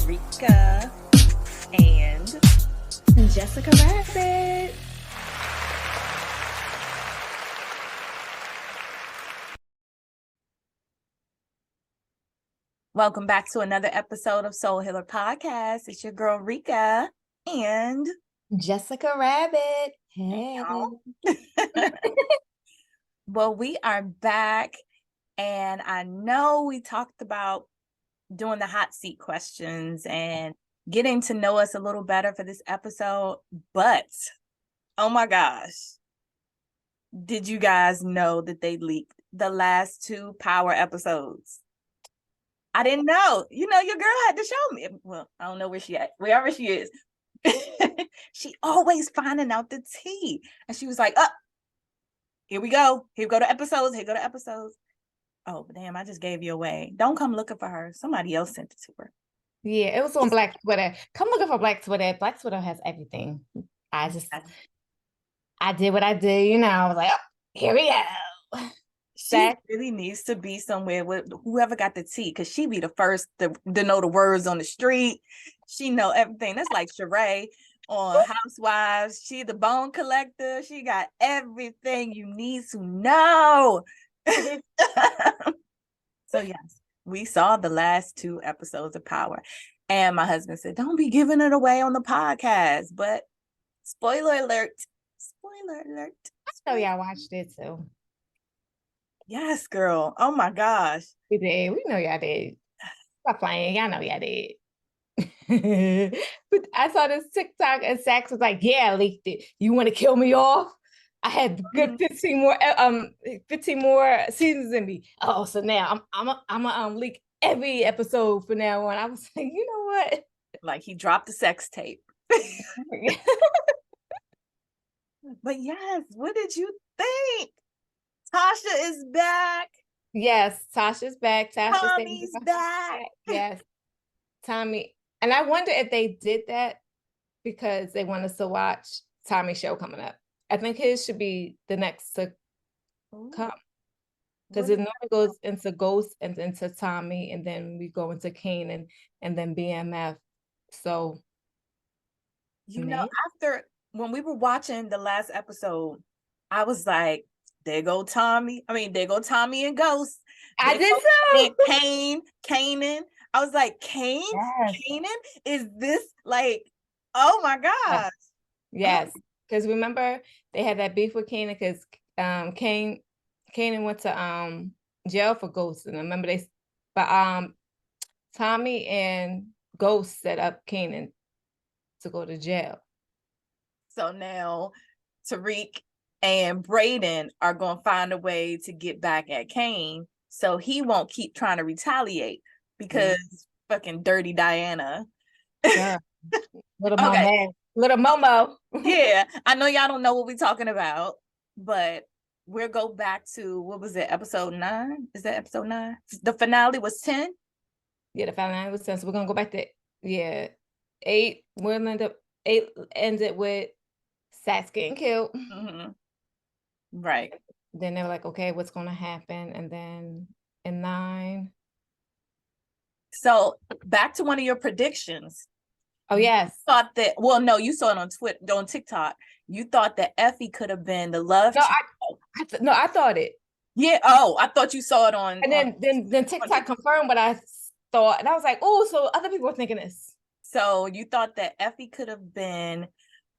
Rika and Jessicarabbit. Welcome back to another episode of Soul Healer Podcast. It's your girl Rika and Jessicarabbit. Hey. Well, we are back, and I know we talked about doing the hot seat questions and getting to know us a little better for this episode, but oh my gosh, did you guys know that they leaked the last 2 power episodes? I didn't know. You know, your girl had to show me. Well, I don't know where she at. Wherever she is. She always finding out the tea. And she was like, oh, here we go. Here go to episodes. Here go to episodes. Oh, damn, I just gave you away. Don't come looking for her. Somebody else sent it to her. Yeah, it was on Black Twitter. Come looking for Black Twitter. Black Twitter has everything. I did what I did, you know. I was like, oh, here we go. She really needs to be somewhere with whoever got the tea, because she be the first to know the words on the street. She know everything. That's like Sheree on Housewives. She the bone collector. She got everything you need to know. So yes, we saw the last 2 episodes of Power. And my husband said, don't be giving it away on the podcast. But spoiler alert. Spoiler alert. I know y'all watched it too. Yes, girl. Oh my gosh. We did. We know y'all did. Stop playing. Y'all know y'all did. But I saw this TikTok and Sax was like, yeah, I leaked it. You want to kill me off? I had good 15 more seasons in me. Oh, so now I'm leak every episode from now on. I was like, you know what? Like he dropped the sex tape. But yes, what did you think? Tasha is back. Yes, Tasha's back. Tommy's back. Yes, Tommy. And I wonder if they did that because they want us to watch Tommy's show coming up. I think his should be the next to come. Because it normally goes into Ghost and into Tommy, and then we go into Kanan and then BMF. So, you know, after when we were watching the last episode, I was like, there go Tommy. I mean, there go Tommy and Ghost. I did so. And Kanan. I was like, Kanan? Is this like, oh my gosh. Yes. Because remember, they had that beef with Kanan because Kanan went to jail for Ghost. And I remember Tommy and Ghost set up Kanan to go to jail. So now Tariq and Brayden are going to find a way to get back at Kane so he won't keep trying to retaliate because fucking dirty Diana. Yeah. Little Momo. Yeah, I know y'all don't know what we're talking about, but we'll go back to, what was it, episode 9? Is that episode 9? The finale was 10? Yeah, the finale was 10. So we're going to go back to, 8. We'll end up, 8 ended with Sax getting killed. Mm-hmm. Right. Then they were like, okay, what's going to happen? And then in 9. So back to one of your predictions. Oh, yes. You thought that, well, no, you saw it on Twitter, on TikTok. You thought that Effie could have been the love child. I thought it. Yeah. Oh, I thought you saw it on. And then TikTok confirmed what I thought. And I was like, oh, so other people were thinking this. So you thought that Effie could have been,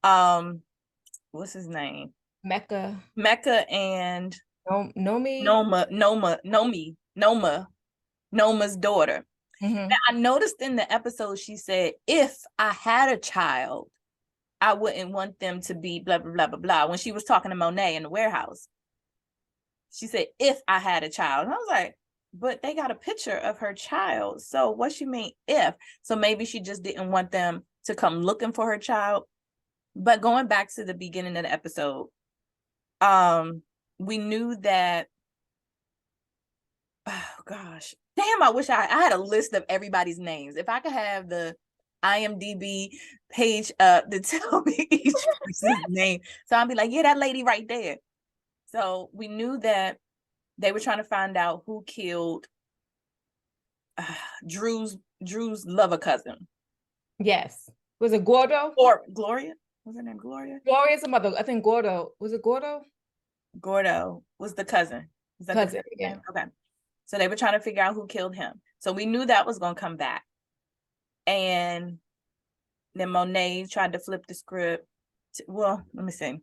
what's his name? Mecca and Noma's daughter. Mm-hmm. Now, I noticed in the episode she said, if I had a child, I wouldn't want them to be blah blah blah blah blah. When she was talking to Monet in the warehouse, she said, if I had a child. And I was like, but they got a picture of her child, so what she mean if? So maybe she just didn't want them to come looking for her child. But going back to the beginning of the episode, we knew that, oh gosh, damn, I wish I had a list of everybody's names. If I could have the IMDb page to tell me each person's name, so I'll be like, yeah, that lady right there. So we knew that they were trying to find out who killed Drew's lover cousin. Yes. Was it Gordo? Or Gloria? Was her name Gloria? Gloria's a mother. I think Gordo. Was it Gordo? Gordo was the cousin. Is that Cousin, the yeah. name? Okay. So they were trying to figure out who killed him. So we knew that was going to come back. And then Monet tried to flip the script. Well, let me see.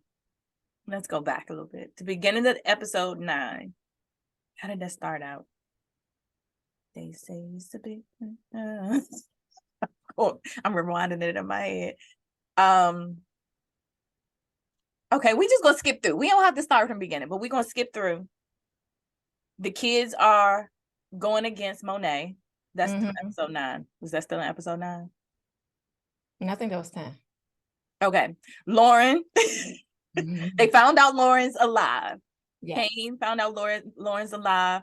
Let's go back a little bit. To beginning of episode 9. How did that start out? They say it's a big... Oh, I'm rewinding it in my head. Okay, we just gonna skip through. We don't have to start from the beginning, but we're gonna skip through. The kids are going against Monet. That's still episode 9. Was that still in episode 9? And I think that was 10. Okay. Lauren. They found out Lauren's alive. Yes. Kane found out Lauren's alive.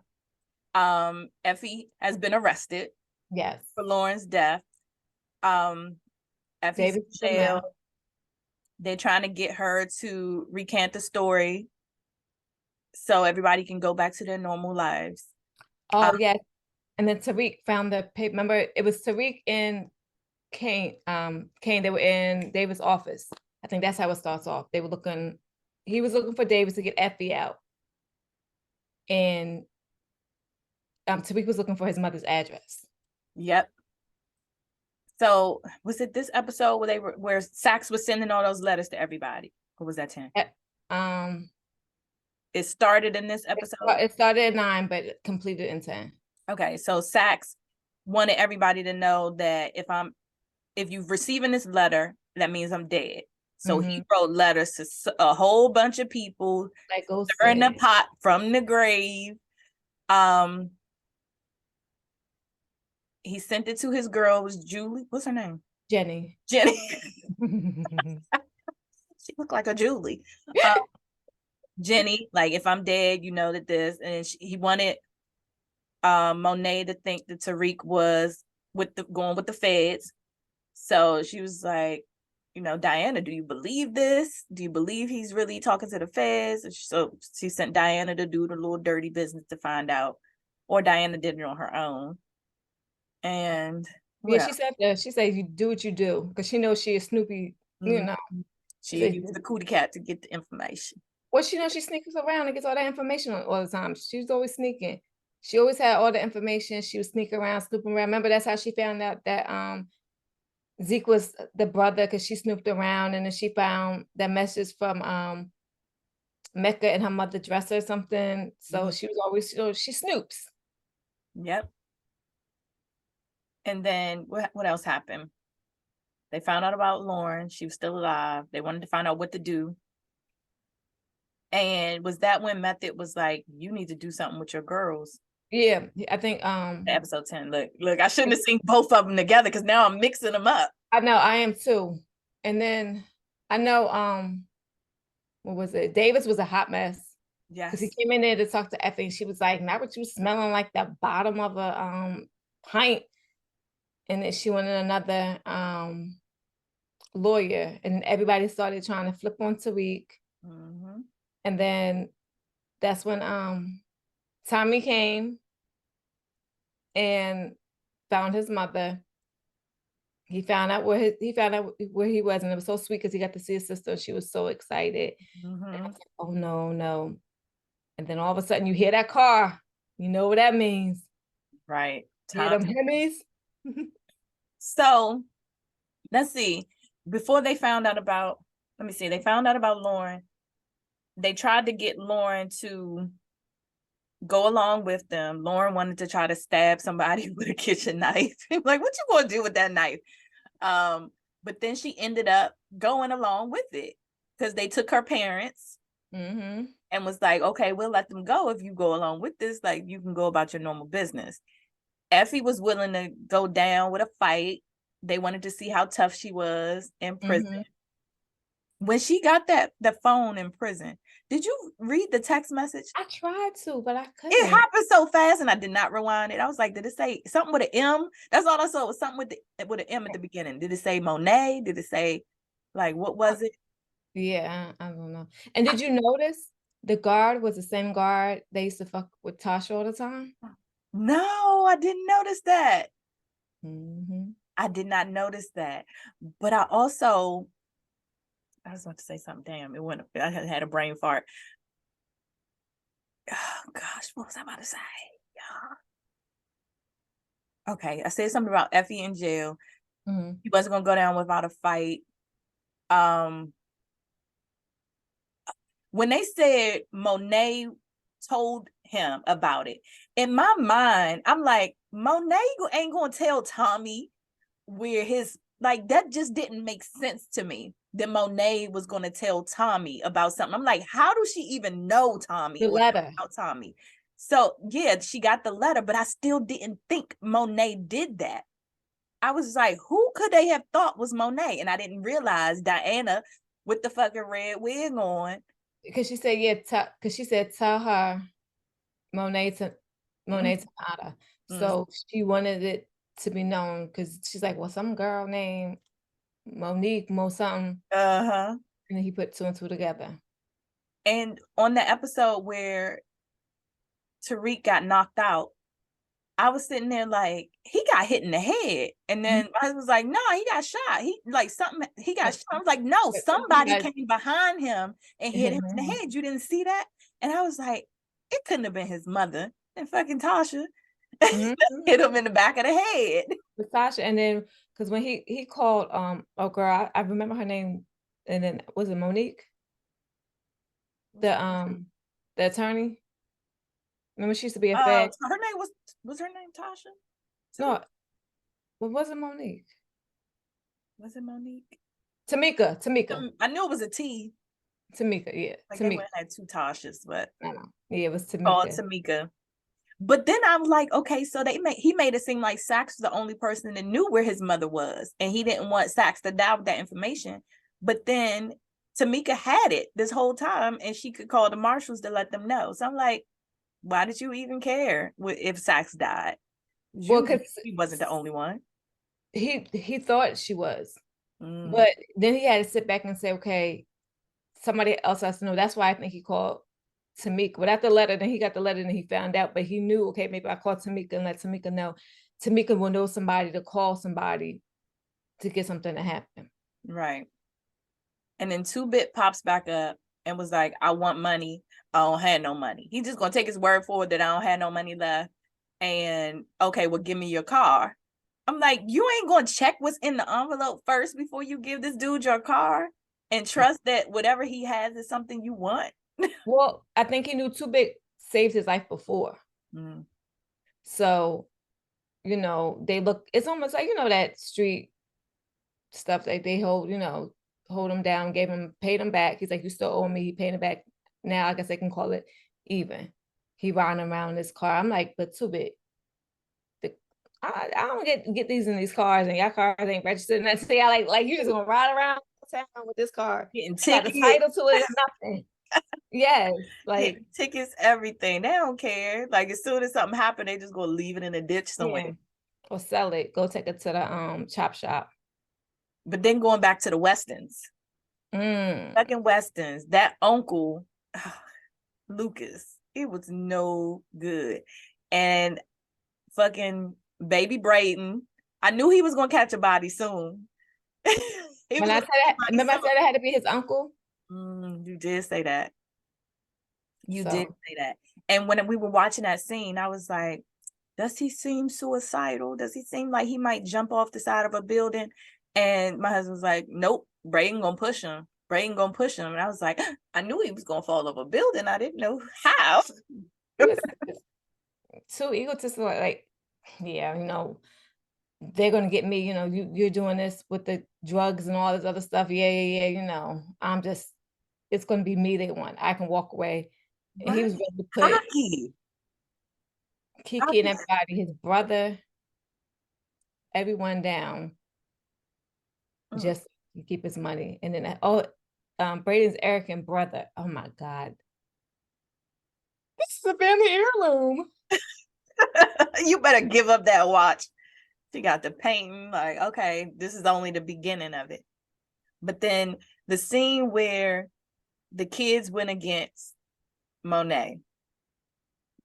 Effie has been arrested. Yes. For Lauren's death. Effie's in jail. They're trying to get her to recant the story so everybody can go back to their normal lives. Oh, yes. And then Tariq found the paper. Remember, it was Tariq and Kane. They were in David's office. I think that's how it starts off. He was looking for David to get Effie out. And Tariq was looking for his mother's address. Yep. So was it this episode where Saxe was sending all those letters to everybody? Or was that 10? It started in this episode? It started at 9, but it completed in 10. Okay, so Saxe wanted everybody to know that if you're receiving this letter, that means I'm dead. So he wrote letters to a whole bunch of people, stirring the pot from the grave. He sent it to his girl. It was Julie. What's her name? Jenny. She looked like a Julie. Jenny, like, if I'm dead, you know that this. And he wanted Monet to think that Tariq was going with the feds. So she was like, Diana, do you believe this? Do you believe he's really talking to the feds? So she sent Diana to do the little dirty business to find out. Or Diana did it on her own. And yeah, she said you do what you do, because she knows she is Snoopy, She used the cootie cat to get the information. Well, she knows she sneaks around and gets all that information all the time. She was always sneaking. She always had all the information. She was sneaking around, snooping around. Remember, that's how she found out that Zeke was the brother, because she snooped around, and then she found that message from Mecca in her mother's dresser or something. So she was always, she snoops. Yep. And then what else happened? They found out about Lauren. She was still alive. They wanted to find out what to do. And was that when Method was like, you need to do something with your girls? Yeah, I think episode 10. Look, I shouldn't have seen both of them together, because now I'm mixing them up. I know, I am too. And then I know what was it? Davis was a hot mess. Yes. Because he came in there to talk to Effie, and she was like, not what you smelling like, the bottom of a pint. And then she wanted another lawyer, and everybody started trying to flip on Tariq. And then that's when Tommy came and found his mother. He found out where he was, and it was so sweet because he got to see his sister. She was so excited. And I was like, oh no. And then all of a sudden you hear that car. You know what that means. Right. Hear them Hemis. So let's see. Before they found out about, they found out about Lauren. They tried to get Lauren to go along with them. Lauren wanted to try to stab somebody with a kitchen knife. Like, what you gonna do with that knife? But then she ended up going along with it, because they took her parents and was like, okay, we'll let them go if you go along with this. Like, you can go about your normal business. Effie was willing to go down with a fight. They wanted to see how tough she was in prison. When she got the phone in prison, did you read the text message? I tried to, but I couldn't. It happened so fast, and I did not rewind it. I was like, did it say something with an M? That's all I saw, was something with an M at the beginning. Did it say Monet? Did it say, like, what was it? Yeah, I don't know. And did you notice the guard was the same guard they used to fuck with Tasha all the time? No, I didn't notice that. I did not notice that. But I was about to say something. Damn, it went. I had a brain fart. Oh gosh, what was I about to say? Okay, I said something about Effie in jail. He wasn't gonna go down without a fight. When they said Monet told him about it, in my mind, I'm like, Monet ain't gonna tell Tommy where his, like, that just didn't make sense to me. That Monet was gonna tell Tommy about something. I'm like, how does she even know Tommy? The letter. About Tommy. So yeah, she got the letter, but I still didn't think Monet did that. I was like, who could they have thought was Monet? And I didn't realize Diana with the fucking red wig on. Because she said, yeah, because she said, tell her Monet to Ada. So she wanted it to be known because she's like, well, some girl named Monique, something. And then he put 2 and 2 together. And on the episode where Tariq got knocked out, I was sitting there like, he got hit in the head. And then my husband was like, no, he got shot. He got shot. I was like, no, somebody came behind him and hit him in the head. You didn't see that? And I was like, it couldn't have been his mother and fucking Tasha. Hit him in the back of the head. With Tasha. And then, because when he called, oh girl, I remember her name. And then, was it Monique? The attorney? Remember, she used to be a fed. Her name was her name Tasha? No, but was it Monique? Was it Monique? Tamika. I knew it was a T. Tamika, yeah. Like Tamika had 2 Tashas, but I know. Yeah, it was Tamika. Oh, Tamika. But then I was like, okay, so he made it seem like Sax was the only person that knew where his mother was, and he didn't want Sax to die with that information. But then Tamika had it this whole time, and she could call the marshals to let them know. So I'm like, why did you even care if Sax died? Well, because he wasn't the only one. He thought she was, but then he had to sit back and say, okay, somebody else has to know. That's why I think he called Tamika. Without the letter, then he got the letter and he found out, but he knew, okay, maybe I called Tamika and let Tamika know. Tamika will know somebody to call somebody to get something to happen. Right. And then 2-Bit pops back up and was like, I want money. I don't have no money. He's just gonna take his word for it that I don't have no money left. And okay, well, give me your car. I'm like, you ain't gonna check what's in the envelope first before you give this dude your car and trust that whatever he has is something you want. Well, I think he knew 2-Bit saved his life before. So, it's almost like, that street stuff that they hold him down, paid him back. He's like, you still owe me. He paid him back. Now I guess they can call it even. He riding around in his car. I'm like, but 2-Bit. I don't get these in these cars, and y'all cars ain't registered. And I say, I like you just gonna ride around town with this car, getting got the title to it or nothing. Yes, like tickets, everything. They don't care. Like as soon as something happened, they just go leave it in a ditch somewhere, or sell it. Go take it to the chop shop. But then going back to the Westons, fucking Westons. That uncle, Lucas, it was no good, and fucking baby Brayden. I knew he was gonna catch a body soon. When I said that, remember I said it had to be his uncle. You did say that. You did say that. And when we were watching that scene, I was like, does he seem suicidal? Does he seem like he might jump off the side of a building? And my husband was like, nope, Brayden gonna push him. Brayden gonna push him. And I was like, I knew he was gonna fall off a building. I didn't know how. Too egotistical, like, yeah, they're gonna get me, you're doing this with the drugs and all this other stuff. Yeah. I'm just, it's gonna be me they want. I can walk away. Right. And he was ready to put Kiki and everybody, his brother, everyone down, just to keep his money. And then Brayden's Eric and brother. Oh my God. This is a family heirloom. You better give up that watch. She got the painting, like, okay, this is only the beginning of it. But then the scene where the kids went against Monet,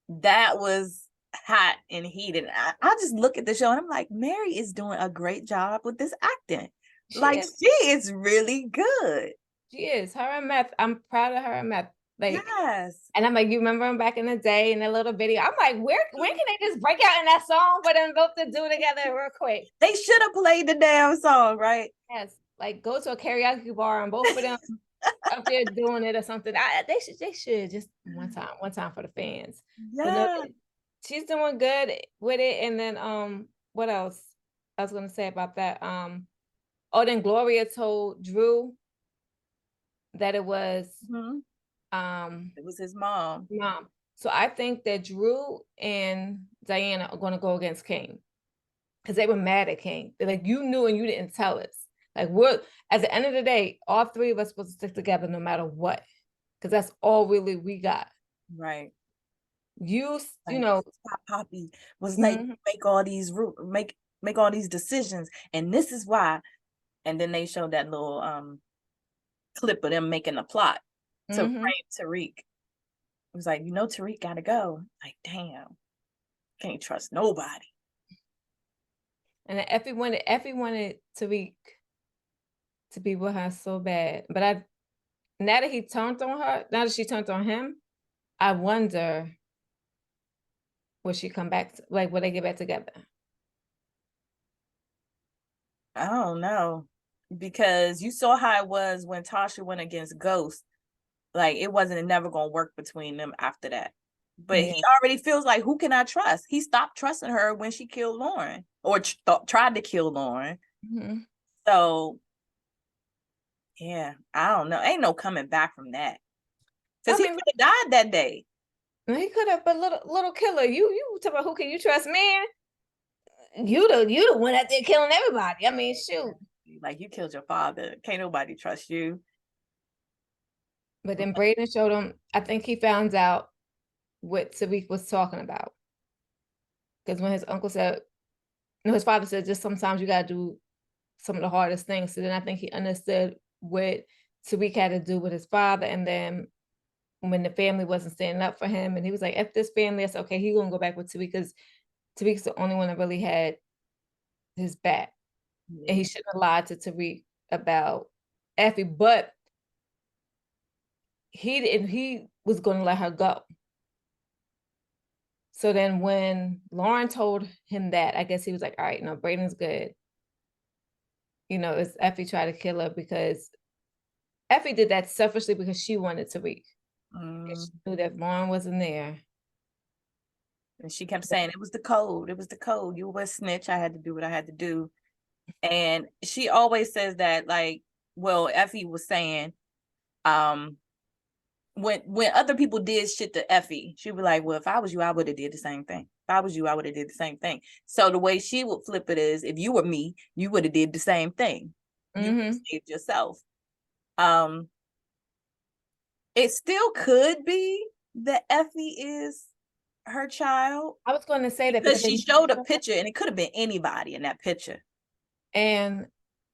that was hot and heated. I just look at the show and I'm like, Mary is doing a great job with this acting. Like, she is really good. She is. Her and Meth. I'm proud of her and Meth. Like, yes. And I'm like, you remember them back in the day in that little video? I'm like, when can they just break out in that song for them both to do together real quick? They should have played the damn song, right? Yes. Like, go to a karaoke bar and both of them up there doing it or something. They should just one time for the fans. Yeah. But no, she's doing good with it. And then what else I was gonna say about that? Then Gloria told Drew that it was it was his mom. So I think that Drew and Diana are gonna go against King because they were mad at King. They're like, you knew and you didn't tell us. Like, we're at the end of the day, all three of us supposed to stick together no matter what, because that's all really we got. Right. You know, Poppy was like, make all these decisions, and this is why. And then they showed that little clip of them making a plot to frame Tariq. It was like, Tariq gotta go. Like, damn, can't trust nobody. And Effie wanted Tariq to be with her so bad, but now that she turned on him, I wonder, will she come back? Will they get back together? I don't know, because you saw how it was when Tasha went against Ghost. Like, it wasn't never gonna work between them after that. But he already feels like, who can I trust? He stopped trusting her when she killed Lauren, or tried to kill Lauren. So, yeah, I don't know. Ain't no coming back from that. Because he could have died that day. He could have, but little killer, you talk about who can you trust, man? You the one out there killing everybody. I mean, shoot. Like, you killed your father. Can't nobody trust you. But then Braden showed him, I think he found out what Tariq was talking about. Because when his father said, just sometimes you got to do some of the hardest things. So then I think he understood what Tariq had to do with his father. And then when the family wasn't standing up for him, and he was like, F this family, I said, okay, he's going to go back with Tariq, because Tariq's the only one that really had his back. And he shouldn't have lied to Tariq about Effie, but he was going to let her go. So then when Lauren told him that, I guess he was like, all right, no, Braden's good. It's Effie tried to kill her, because Effie did that selfishly because she wanted Tariq. She knew that Lauren wasn't there. And she kept saying, it was the code. It was the code. You were a snitch. I had to do what I had to do. And she always says that, like, well, Effie was saying, when other people did shit to Effie, she'd be like, well, if I was you, I would have did the same thing. If I was you, I would have did the same thing. So the way she would flip it is, if you were me, you would have did the same thing. You saved yourself. It still could be that Effie is her child. I was going to say that because she showed a picture, and it could have been anybody in that picture. And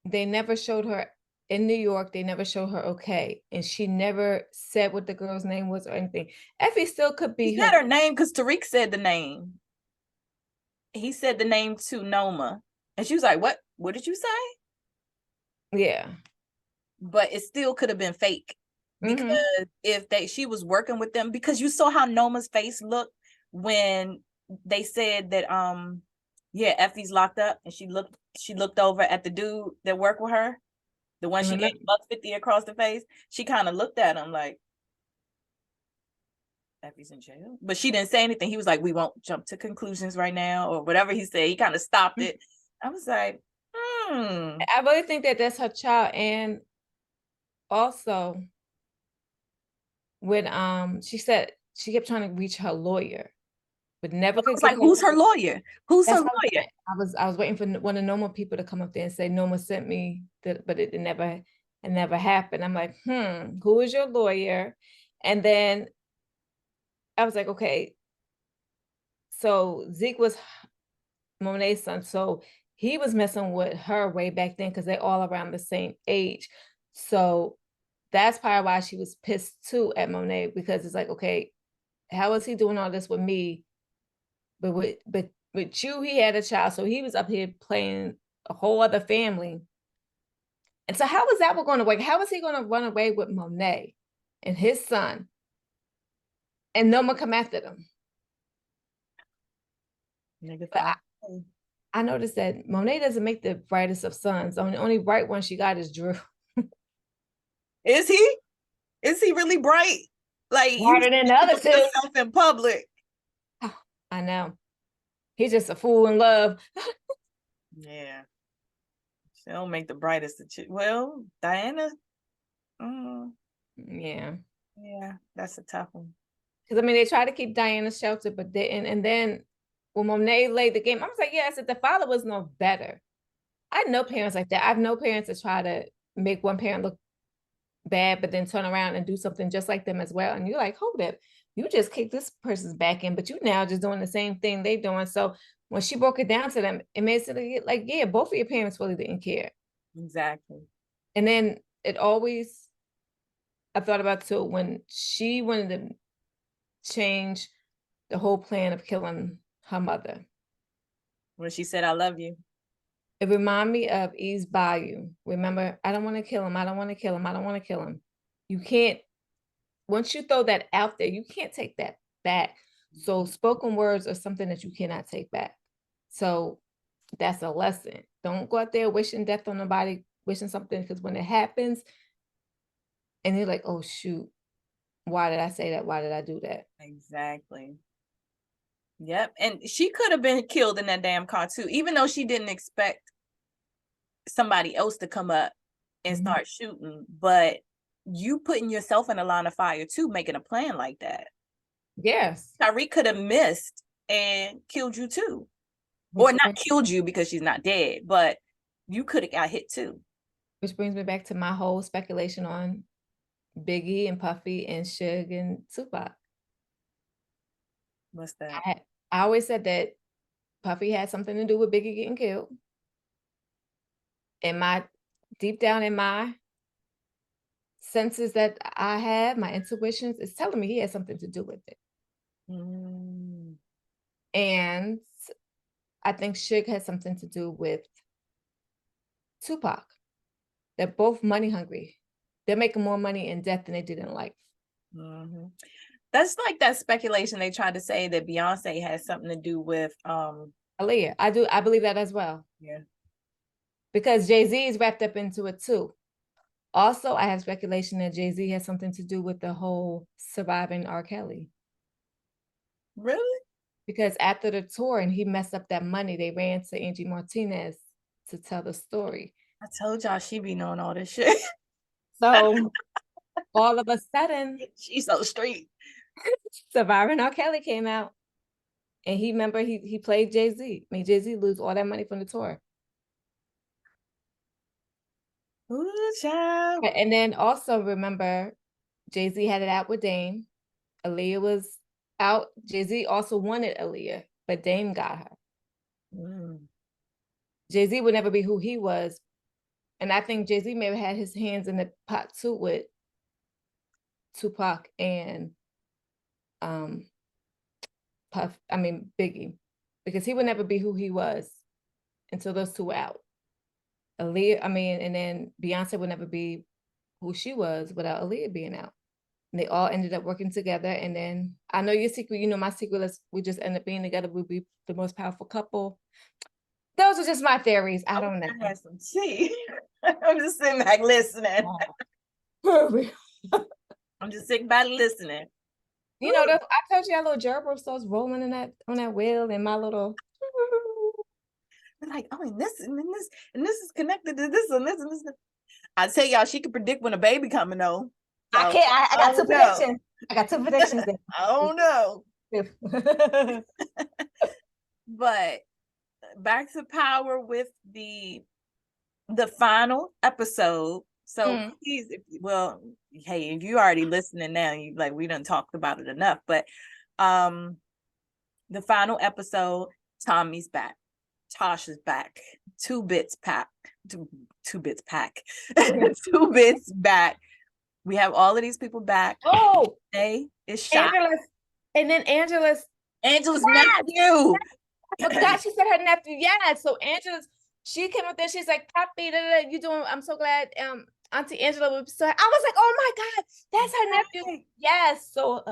they never showed her in New York. They never showed her okay, and she never said what the girl's name was or anything. Effie still could be her name, because Tariq said the name. He said the name to Noma, and she was like, "What? What did you say?" Yeah, but it still could have been fake, because if she was working with them, because you saw how Noma's face looked when they said that Effie's locked up, and she looked over at the dude that worked with her, the one she gave $150 across the face. She kind of looked at him like, Effie's in jail, but she didn't say anything. He was like, we won't jump to conclusions right now, or whatever he said. He kind of stopped it. I was like, I really think that that's her child. And also, when she said she kept trying to reach her lawyer, but never could get. Like, who's her lawyer? Who's her lawyer? I was waiting for one of Noma people to come up there and say, Noma sent me, but it never happened. I'm like, who is your lawyer? And then I was like, okay, so Zeke was Monet's son, so he was messing with her way back then, because they're all around the same age. So that's probably why she was pissed too at Monet, because it's like, okay, how is he doing all this with me? But with you, he had a child, so he was up here playing a whole other family. And so how was that going to work? How was he going to run away with Monet and his son and no one come after them? I noticed that Monet doesn't make the brightest of sons. The only bright one she got is Drew. Is he? Is he really bright? Like, brighter than the other two in public. Oh, I know. He's just a fool in love. Yeah. She don't make the brightest of well, Diana. Yeah. Yeah, that's a tough one. Because I mean, they try to keep Diana sheltered, but and then when Monet laid the game, I was like, yeah, I said the father was no better. I know parents like that. I've known parents that try to make one parent look bad, but then turn around and do something just like them as well. And you're like, hold up, you just kicked this person's back in, but you now just doing the same thing they're doing. So when she broke it down to them, it made it like, yeah, both of your parents really didn't care. Exactly. And then it always, I thought about too, when she wanted to change the whole plan of killing her mother. When she said, I love you. It reminded me of Eve's Bayou. Remember, I don't want to kill him. I don't want to kill him. I don't want to kill him. You can't, once you throw that out there, you can't take that back. So spoken words are something that you cannot take back. So that's a lesson. Don't go out there wishing death on nobody, wishing something, because when it happens, and you're like, oh shoot, why did I say that? Why did I do that? Exactly. Yep. And she could have been killed in that damn car too, even though she didn't expect somebody else to come up and start shooting. But you putting yourself in a line of fire too, making a plan like that. Yes. Tyreek could have missed and killed you too. Or not killed you because she's not dead, but you could have got hit too. Which brings me back to my whole speculation on Biggie and Puffy and Suge and Tupac. What's that? I always said that Puffy had something to do with Biggie getting killed. And deep down in my senses that I have, my intuitions, is telling me he had something to do with it. And I think Suge had something to do with Tupac. They're both money hungry. They're making more money in death than they did in life. That's like that speculation they tried to say that Beyonce has something to do with Aaliyah. I believe that as well. Yeah. Because Jay-Z is wrapped up into it too. Also, I have speculation that Jay-Z has something to do with the whole surviving R. Kelly. Really? Because after the tour and he messed up that money, they ran to Angie Martinez to tell the story. I told y'all she be knowing all this shit. So all of a sudden, she's so street. Surviving R. Kelly came out. And he played Jay-Z. I mean, Jay-Z lose all that money from the tour. Ooh, child. And then also remember, Jay-Z had it out with Dame. Aaliyah was out. Jay-Z also wanted Aaliyah, but Dame got her. Jay-Z would never be who he was. And I think Jay-Z may have had his hands in the pot too with Tupac and Biggie, because he would never be who he was until those two were out. Aaliyah, and then Beyonce would never be who she was without Aaliyah being out. And they all ended up working together. And then I know your secret, you know, my secret is we just end up being together. We'll be the most powerful couple. Those are just my theories. I don't know. I had some tea. I'm just sitting back listening. I'm just sitting back listening. You know, I told you our little gerbil starts rolling on that wheel, and my little. Like, and this is connected to this and this and this. I tell y'all, she can predict when a baby coming though. So, I can't. I got two predictions. I got two predictions. I don't know. But back to power with the final episode. So please, hey, if you already listening now, we done talked about it enough. But the final episode, Tommy's back. Tasha's back. 2 bits pack. 2 bits pack. 2 bits back. We have all of these people back. Oh, Hey, it's shot. And then Angela's Angela's nephew. I forgot she said her nephew. Yeah. So she came up there. She's like, Papi, you doing? I'm so glad. Auntie Angela was so. I was like, oh my God, that's her nephew. Yes. So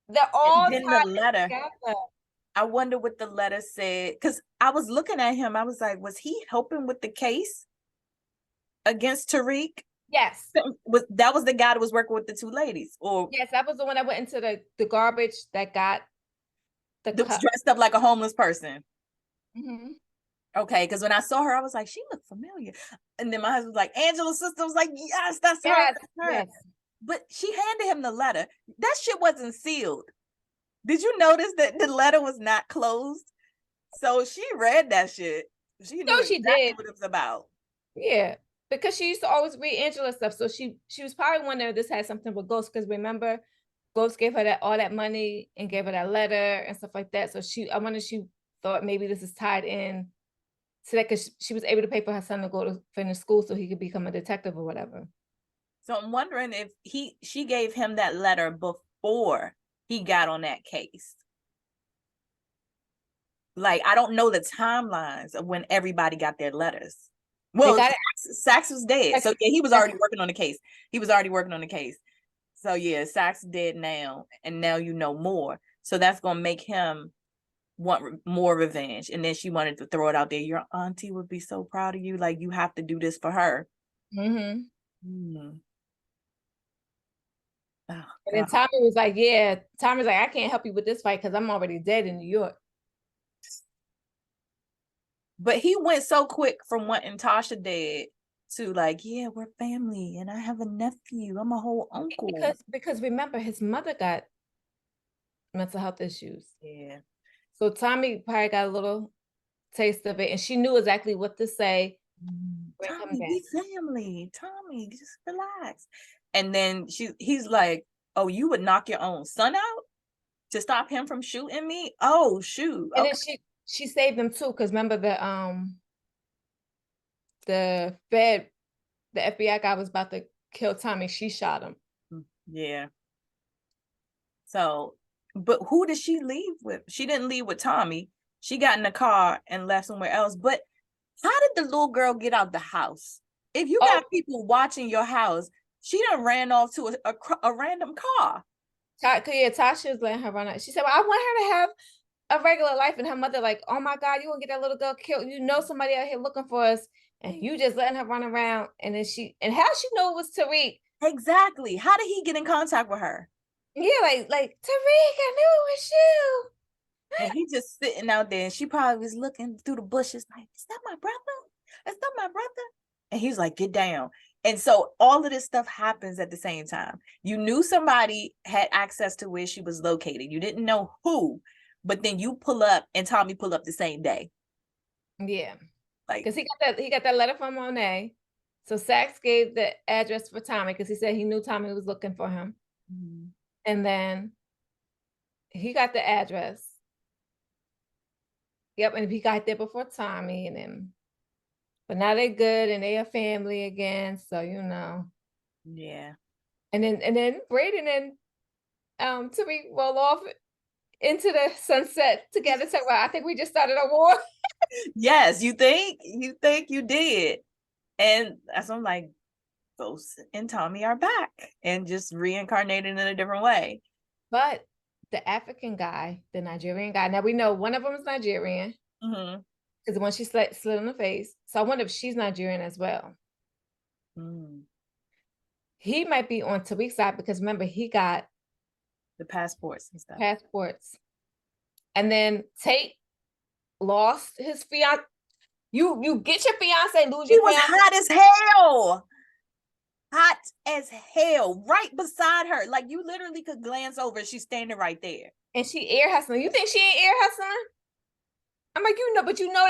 they're all and then the letter. together. I wonder what the letter said, because I was looking at him. I was like, was he helping with the case against Tariq? Yes. That was the guy that was working with the two ladies, or yes, that was the one that went into the garbage that got that was dressed up like a homeless person. Mm-hmm. Okay, because when I saw her, I was like, she looked familiar. And then my husband was like, Angela's sister was like, yes, that's her. That's her. Yes. But she handed him the letter. That shit wasn't sealed. Did you notice that the letter was not closed? So she read that shit. She knew exactly what it was about. Yeah, because she used to always read Angela stuff. So she was probably wondering if this had something with Ghost, because remember, Ghost gave her all that money and gave her that letter and stuff like that. So I wonder if she thought maybe this is tied in to that, because she was able to pay for her son to go to finish school so he could become a detective or whatever. So I'm wondering if she gave him that letter before he got on that case. Like, I don't know the timelines of when everybody got their letters. Well, Sachs was dead. So yeah, he was already working on the case. So yeah, Sachs dead now, and now you know more. So that's gonna make him want more revenge. And then she wanted to throw it out there. Your auntie would be so proud of you. Like, you have to do this for her. Mm-hmm. Oh, and then Tommy was like, yeah, Tommy's like, I can't help you with this fight because I'm already dead in New York. But he went so quick from wanting Tasha dead to like, yeah, we're family and I have a nephew. I'm a whole uncle. Because remember, his mother got mental health issues. Yeah. So Tommy probably got a little taste of it, and she knew exactly what to say. Tommy, we family. Tommy, just relax. And then he's like, oh, you would knock your own son out to stop him from shooting me? Oh, shoot. And then she saved him too, because remember the FBI guy was about to kill Tommy. She shot him. Yeah. So, but who did she leave with? She didn't leave with Tommy. She got in the car and left somewhere else. But how did the little girl get out the house? If you got people watching your house, she done ran off to a random car. Tasha was letting her run out. She said, well, I want her to have a regular life. And her mother like, oh my God, you won't get that little girl killed. You know somebody out here looking for us. And you just letting her run around. And then how she know it was Tariq? Exactly. How did he get in contact with her? Yeah, like Tariq, I knew it was you. And he just sitting out there, and she probably was looking through the bushes like, is that my brother? Is that my brother? And he's like, get down. And so all of this stuff happens at the same time. You knew somebody had access to where she was located. You didn't know who, but then you pull up and Tommy pull up the same day. Yeah. Like, because he got that letter from Monet. So Sachs gave the address for Tommy because he said he knew Tommy was looking for him. Mm-hmm. And then he got the address. Yep, and he got there before Tommy, and then, but now they're good and they are family again. So you know. Yeah. And then Braden and Tariq roll off into the sunset together. So well, I think we just started a war. Yes, you think you did. And that's I'm like, Ghost and Tommy are back and just reincarnated in a different way. But the African guy, the Nigerian guy, now we know one of them is Nigerian. Because the one she slid in the face. So I wonder if she's Nigerian as well. He might be on Tariq's side because remember, he got the passports and stuff. And then Tate lost his fiance. You get your fiance, lose your fiance. He was hot as hell. Hot as hell, right beside her. Like, you literally could glance over. She's standing right there. And she air hustling. You think she ain't air hustling? I'm like, you know, but you know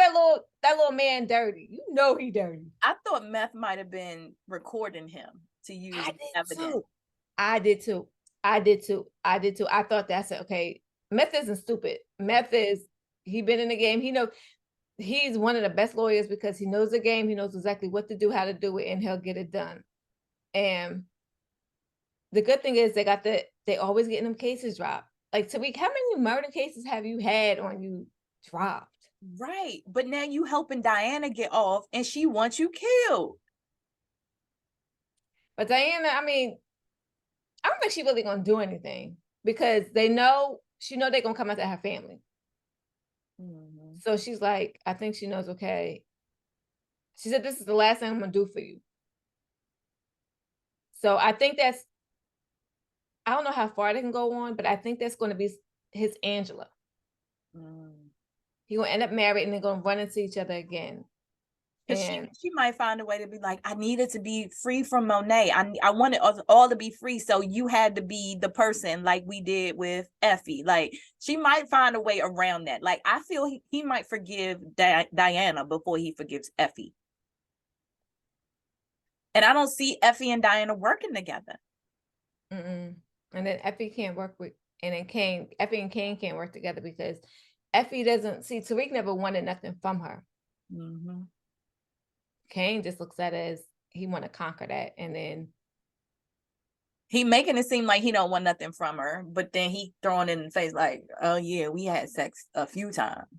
that little man dirty. You know he dirty. I thought Meth might have been recording him to use evidence. I did too. I thought that's it. Okay, Meth isn't stupid. Meth is, he been in the game. He knows, he's one of the best lawyers because he knows the game. He knows exactly what to do, how to do it, and he'll get it done. And the good thing is they always getting them cases dropped. Like, Tariq, how many murder cases have you had on you dropped? Right. But now you helping Diana get off and she wants you killed. But Diana, I mean, I don't think she really gonna do anything because she know they're gonna come after her family. Mm-hmm. So she's like, I think she knows, okay. She said, this is the last thing I'm gonna do for you. So I think I don't know how far they can go on, but I think that's going to be his Angela. He's going to end up married and they're going to run into each other again. And she might find a way to be like, I needed to be free from Monet. I wanted us all to be free. So you had to be the person like we did with Effie. Like, she might find a way around that. Like, I feel he might forgive Diana before he forgives Effie. And I don't see Effie and Diana working together. And then Effie can't work with, and then Effie and Kane can't work together because Effie doesn't see, Tariq never wanted nothing from her. Mm-hmm. Kane just looks at it as he want to conquer that, and then he making it seem like he don't want nothing from her, but then he throwing it in the face like, oh yeah, we had sex a few times.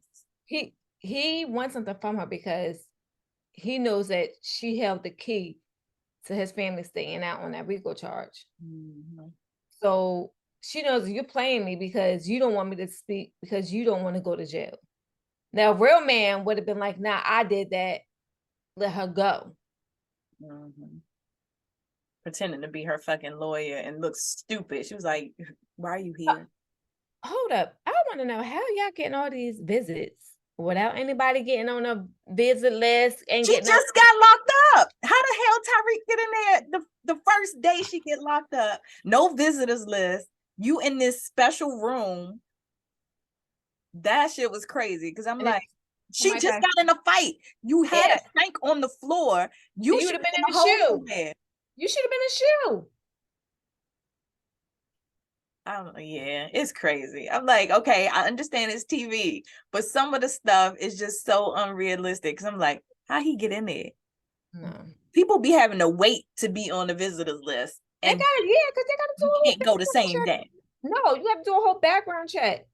He wants something from her because he knows that she held the key to his family staying out on that RICO charge. Mm-hmm. So she knows you're playing me because you don't want me to speak, because you don't want to go to jail. Now, a real man would have been like, nah, I did that. Let her go. Mm-hmm. Pretending to be her fucking lawyer and look stupid. She was like, why are you here? Hold up. I want to know how y'all getting all these visits without anybody getting on a visit list. And she just got locked up. How the hell Tyreek get in there the first day she get locked up? No visitors list. You in this special room. That shit was crazy because I'm like, she just got in a fight. You had a shank on the floor. You should have been in the shoe. You should have been in a shoe. Yeah, it's crazy. I'm like, okay, I understand it's TV, but some of the stuff is just so unrealistic. Cause I'm like, how he get in there? No. People be having to wait to be on the visitors list. And because they gotta do you can't go the same day. No, you have to do a whole background check.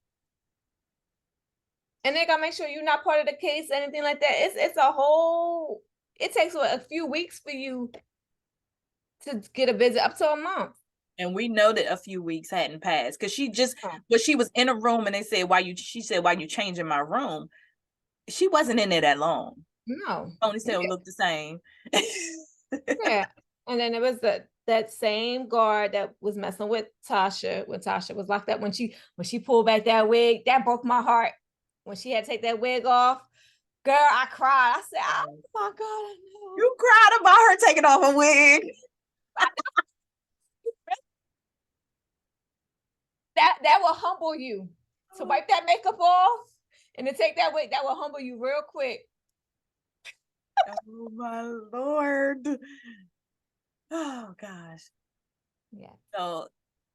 And they gotta make sure you're not part of the case, anything like that. It's a whole, it takes a few weeks for you to get a visit, up to a month. And we know that a few weeks hadn't passed because she was in a room and they said, she said, why you changing my room? She wasn't in there that long. No. Ponytail looked the same. Yeah. And then there was that same guard that was messing with Tasha when Tasha was locked up. When she pulled back that wig, that broke my heart. When she had to take that wig off, girl, I cried. I said, oh my God, I know. You cried about her taking off a wig. That will humble you. To wipe that makeup off and to take that wig, that will humble you real quick. Oh my Lord. Oh gosh. Yeah. So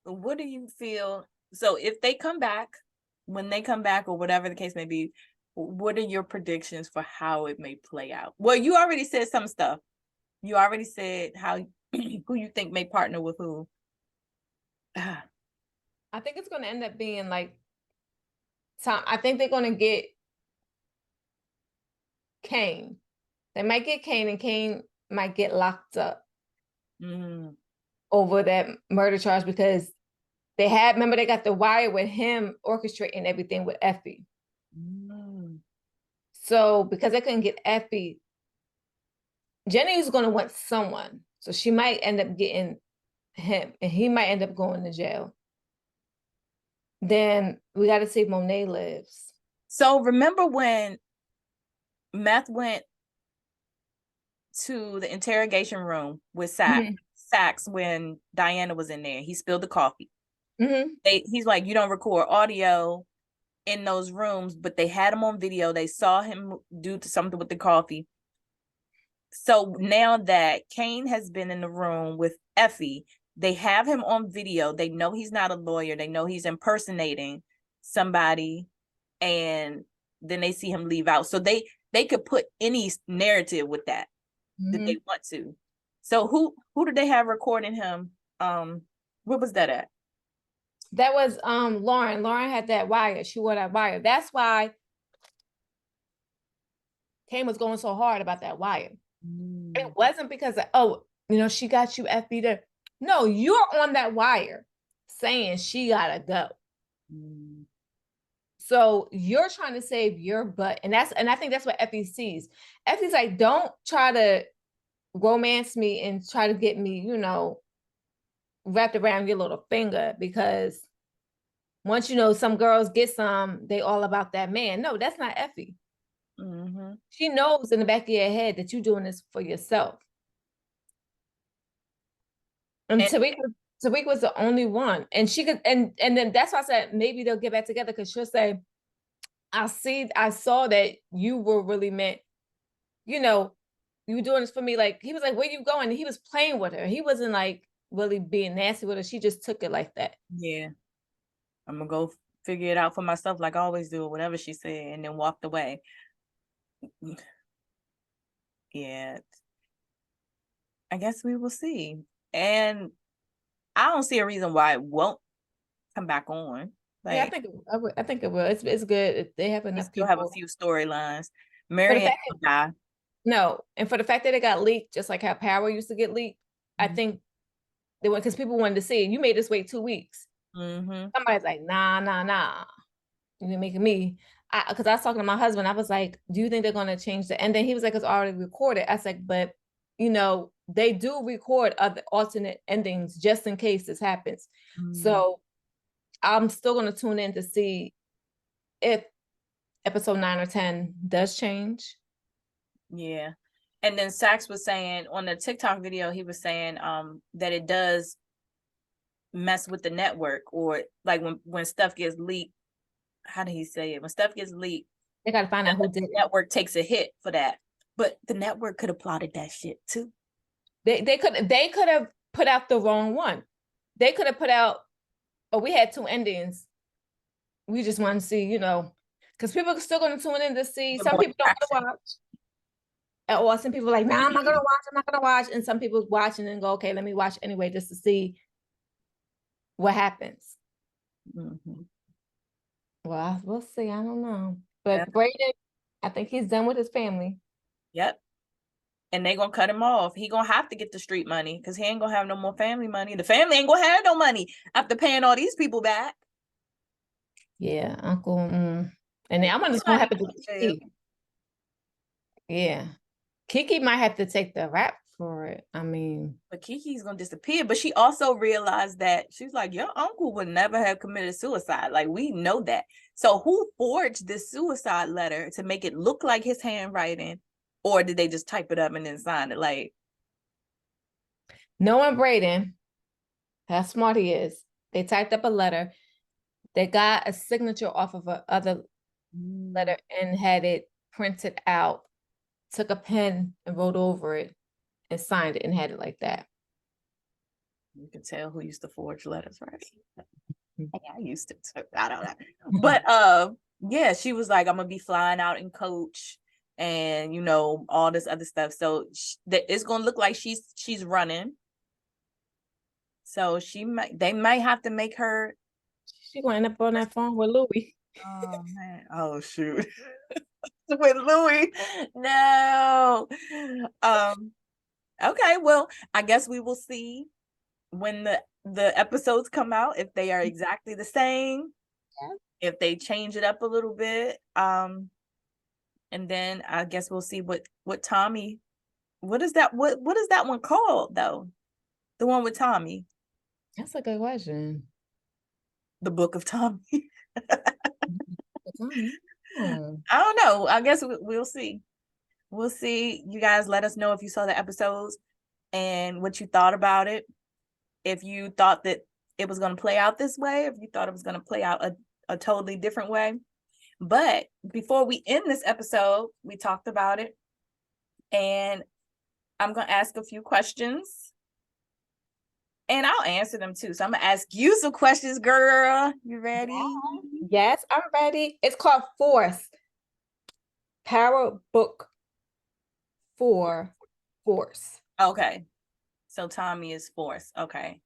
what do you feel? So if they come back, when they come back or whatever the case may be, what are your predictions for how it may play out? Well, you already said some stuff. You already said who you think may partner with who. I think it's going to end up being like Tom. I think they're going to get Kane. They might get Kane, and Kane might get locked up over that murder charge because remember they got the wire with him orchestrating everything with Effie. So because they couldn't get Effie, Jenny was going to want someone. So she might end up getting him, and he might end up going to jail. Then we got to see if Monet lives. So remember when Meth went to the interrogation room with Sachs when Diana was in there? He spilled the coffee. He's like, you don't record audio in those rooms, but they had him on video. They saw him do something with the coffee. So now that Kane has been in the room with Effie, they have him on video. They know he's not a lawyer. They know he's impersonating somebody, and then they see him leave out. So they could put any narrative with that they want to. So who did they have recording him? Where was that at? That was Lauren. Lauren had that wire. She wore that wire. That's why Kane was going so hard about that wire. It wasn't because of, she got you FB'd up. No, you're on that wire saying she gotta go. So you're trying to save your butt. And I think that's what Effie sees. Effie's like, don't try to romance me and try to get me, wrapped around your little finger, because once some girls get some, they all about that man. No, that's not Effie. She knows in the back of your head that you're doing this for yourself. And Tariq was the only one. And she could, and then that's why I said maybe they'll get back together, because she'll say, I saw that you were really meant, you were doing this for me. Like, he was like, where you going? And he was playing with her. He wasn't like really being nasty with her. She just took it like that. Yeah. I'm gonna go figure it out for myself, like I always do, whatever she said, and then walked away. Yeah. I guess we will see. And I don't see a reason why it won't come back on. Like, yeah, I think it will. It's good. They have enough people. Have a few storylines. Marianne will die. No, and for the fact that it got leaked, just like how Power used to get leaked, I think they went, because people wanted to see it. You made us wait 2 weeks. Somebody's like, nah. You're making me. Because I was talking to my husband. I was like, do you think they're going to change the ending? He was like, it's already recorded. I was like, but they do record other alternate endings just in case this happens. So I'm still going to tune in to see if episode 9 or 10 does change. Yeah. And then Sax was saying on the TikTok video, he was saying that it does mess with the network, or like when stuff gets leaked. How did he say it? When stuff gets leaked, they got to find out who did it. The network takes a hit for that. But the network could have plotted that shit too. They could have put out the wrong one. They could have put out, we had 2 endings. We just want to see, because people are still going to tune in to see. Some people don't want to watch. Or some people are like, nah, I'm not going to watch. And some people watch and then go, okay, let me watch anyway, just to see what happens. Well, we'll see. I don't know. But Brayden, I think he's done with his family. Yep. And they gonna cut him off. He gonna have to get the street money, because he ain't gonna have no more family money. The family ain't gonna have no money after paying all these people back. Yeah, Uncle. And then I'm just gonna have to do. Yeah, Kiki might have to take the rap for it. I mean, but Kiki's gonna disappear. But she also realized that she's like, your uncle would never have committed suicide. Like, we know that. So who forged this suicide letter to make it look like his handwriting? Or did they just type it up and then sign it? Like, knowing Brayden, how smart he is, they typed up a letter. They got a signature off of a other letter and had it printed out. Took a pen and wrote over it and signed it and had it like that. You can tell who used to forge letters, right? I used to. I don't know. But yeah, she was like, I'm gonna be flying out in coach, and all this other stuff. So it's gonna look like she's running. So they might have to make her. She gonna end up on that phone with Louis. Oh man! Oh shoot! With Louis, no. Okay, well, I guess we will see when the episodes come out, if they are exactly the same, if they change it up a little bit, and then I guess we'll see what Tommy, what is that one called though, the one with Tommy? That's a good question. The Book of Tommy. I don't know. I guess we'll see. We'll see. You guys let us know if you saw the episodes and what you thought about it. If you thought that it was going to play out this way, if you thought it was going to play out a totally different way. But before we end this episode, we talked about it. And I'm going to ask a few questions. And I'll answer them too. So I'm going to ask you some questions, girl. You ready? Yes, I'm ready. It's called Force. Power Book 4 Force. Okay. So Tommy is Force. Okay.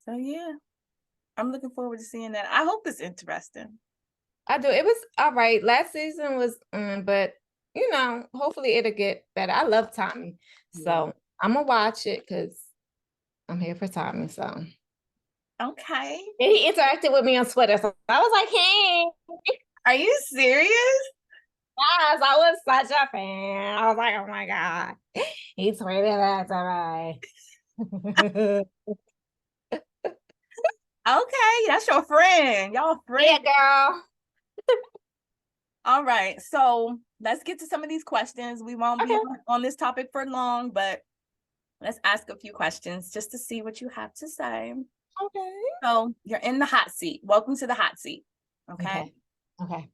So yeah. I'm looking forward to seeing that. I hope it's interesting. I do. It was all right. Last season was, but hopefully it'll get better. I love Tommy, so I'm gonna watch it because I'm here for Tommy. So okay. And he interacted with me on Twitter, so I was like, "Hey, Are you serious? yes, I was such a fan." I was like, "Oh my god, he tweeted that to me." Okay, that's your friend. Y'all Yeah, friends. girl. All right. So let's get to some of these questions. We won't be Okay. on this topic for long, but let's ask a few questions just to see what you have to say. Okay. So you're in the hot seat. Welcome to the hot seat. Okay. Okay.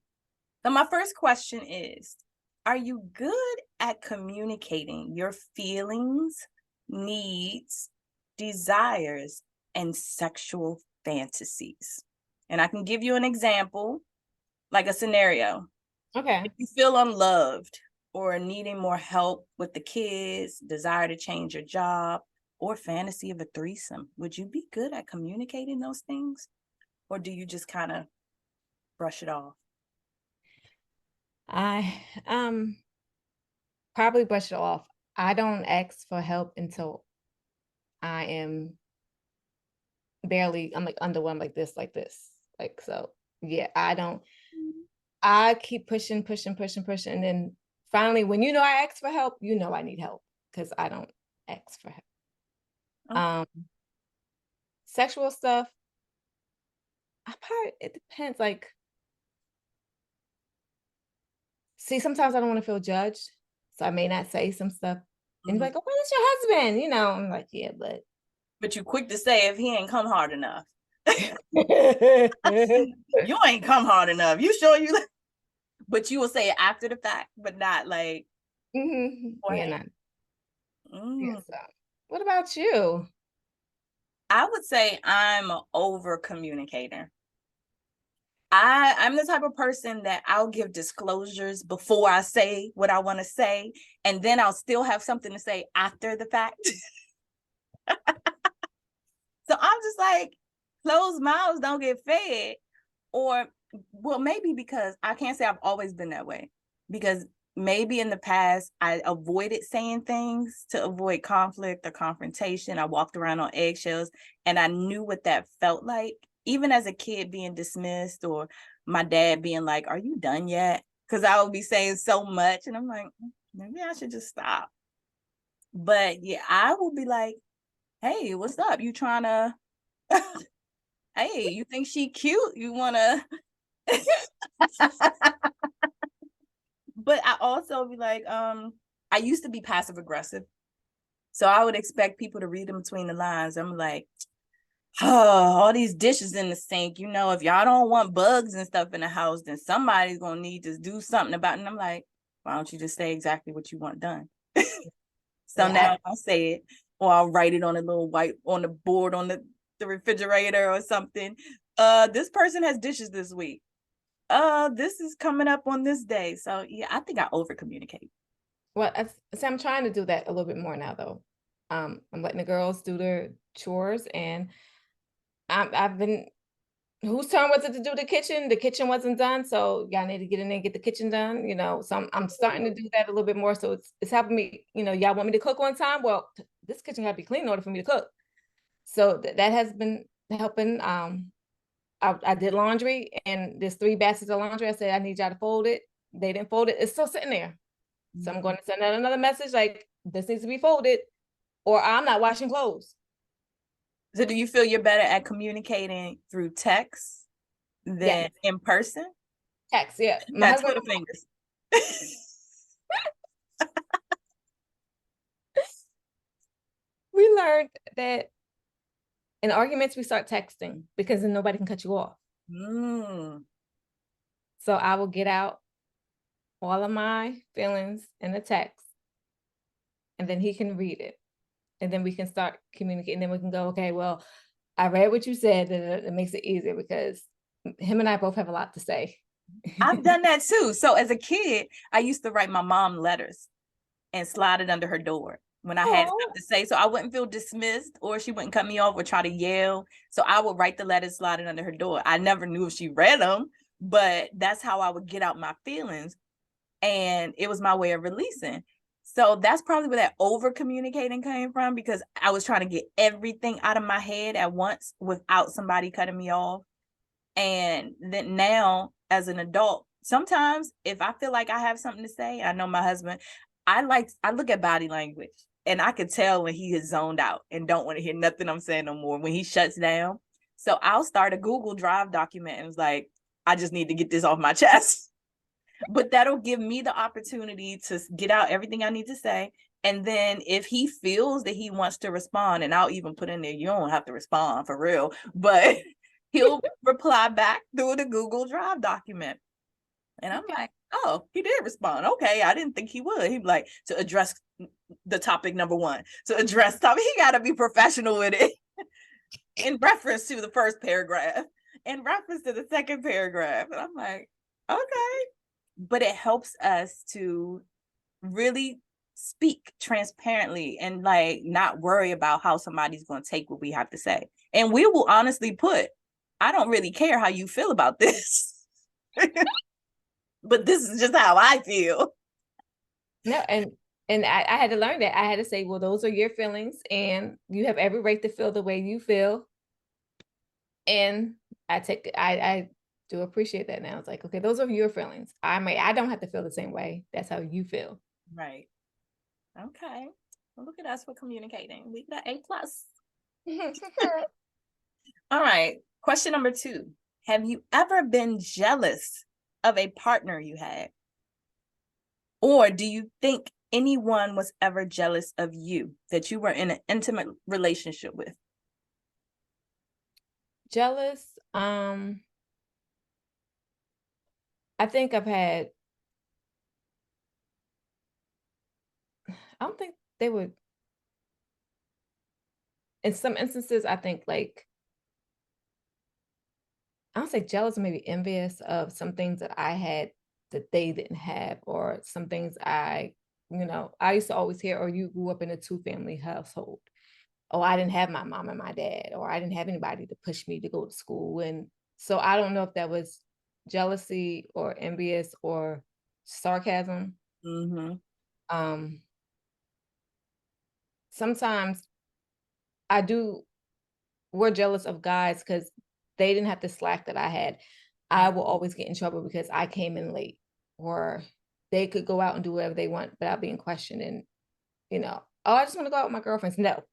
So my first question is, are you good at communicating your feelings, needs, desires, and sexual fantasies? And I can give you an example, like a scenario. Okay. If you feel unloved or needing more help with the kids, desire to change your job, or fantasy of a threesome, would you be good at communicating those things? Or do you just kind of brush it off? I probably brush it off. I don't ask for help until I am I'm like underwhelmed like this. Like so. Yeah, I don't I keep pushing, pushing, pushing, pushing. And then finally, when I ask for help, I need help because I don't ask for help. Okay. Sexual stuff, it depends. Like, see, sometimes I don't want to feel judged. So I may not say some stuff and be like, oh, well, that's your husband. I'm like, yeah, but But you quick to say if he ain't come hard enough. You ain't come hard enough. You sure you but you will say it after the fact, but not like yeah, not. Yeah, mm. so. What about you? I would say I'm an over communicator. I'm the type of person that I'll give disclosures before I say what I want to say, and then I'll still have something to say after the fact. So I'm just like, closed mouths don't get fed. Or, well, maybe because I can't say I've always been that way, because maybe in the past I avoided saying things to avoid conflict or confrontation. I walked around on eggshells and I knew what that felt like, even as a kid being dismissed or my dad being like, are you done yet? Because I would be saying so much and I'm like, maybe I should just stop. But yeah, I will be like, hey, what's up? You trying to, hey, you think she cute? You want to, but I also be like, I used to be passive aggressive. So I would expect people to read in between the lines. I'm like, oh, all these dishes in the sink. If y'all don't want bugs and stuff in the house, then somebody's gonna need to do something about it. And I'm like, why don't you just say exactly what you want done? So Yeah, now I'll say it, or I'll write it on a little white on the board on the refrigerator or something. This person has dishes this week. This is coming up on this day. So yeah, I think I over communicate. well, so I'm trying to do that a little bit more now, though. I'm letting the girls do their chores, and I've been. Whose turn was it to do the kitchen? The kitchen wasn't done, so y'all need to get in there and get the kitchen done. So I'm starting to do that a little bit more. So it's helping me. Y'all want me to cook on time? Well, this kitchen got to be clean in order for me to cook. So that has been helping. I did laundry, and there's 3 baskets of laundry. I said I need y'all to fold it. They didn't fold it. It's still sitting there. So I'm going to send out another message like this needs to be folded, or I'm not washing clothes. So do you feel you're better at communicating through text than in person? Text, yeah. My That's husband. Twitter fingers. We learned that in arguments we start texting because then nobody can cut you off. So I will get out all of my feelings in a text, and then he can read it, and then we can start communicating. Then we can go, okay, well, I read what you said, and it makes it easier because him and I both have a lot to say. I've done that too. So as a kid, I used to write my mom letters and slide it under her door. when I had Oh, stuff to say, so I wouldn't feel dismissed, or she wouldn't cut me off or try to yell. So I would write the letters sliding under her door. I never knew if she read them, but that's how I would get out my feelings. And it was my way of releasing. So that's probably where that over communicating came from, because I was trying to get everything out of my head at once without somebody cutting me off. And then now, as an adult, sometimes if I feel like I have something to say, I know my husband, I look at body language, and I could tell when he is zoned out and don't want to hear nothing I'm saying no more, when he shuts down. So I'll start a Google Drive document and was like, I just need to get this off my chest. But that'll give me the opportunity to get out everything I need to say. And then if he feels that he wants to respond, and I'll even put in there, you don't have to respond for real, but he'll reply back through the Google Drive document. And I'm like, oh, he did respond. Okay, I didn't think he would. He'd be like, to address the topic number one, to address topic, he got to be professional with it in reference to the first paragraph, in reference to the second paragraph. And I'm like, okay. But it helps us to really speak transparently and like not worry about how somebody's going to take what we have to say. And we will honestly put, I don't really care how you feel about this, but this is just how I feel. no, and I had to learn that. I had to say, well, those are your feelings, and you have every right to feel the way you feel. And I do appreciate that now. It's like, okay, those are your feelings. I don't have to feel the same way. That's how you feel. Right. Okay. Well, look at us for communicating. We got A+. All right. Question number 2. Have you ever been jealous of a partner you had? Or do you think anyone was ever jealous of you that you were in an intimate relationship with? Jealous. I think I've had, I don't think they would, in some instances, I think like, I don't say jealous, maybe envious of some things that I had that they didn't have, or some things I used to always hear, or you grew up in a 2-family household. Oh, I didn't have my mom and my dad, or I didn't have anybody to push me to go to school. And so I don't know if that was jealousy or envious or sarcasm. Mm-hmm. Um, Sometimes I do, we're jealous of guys because they didn't have the slack that I had. I will always get in trouble because I came in late, or they could go out and do whatever they want without being questioned. And, oh, I just want to go out with my girlfriends. No,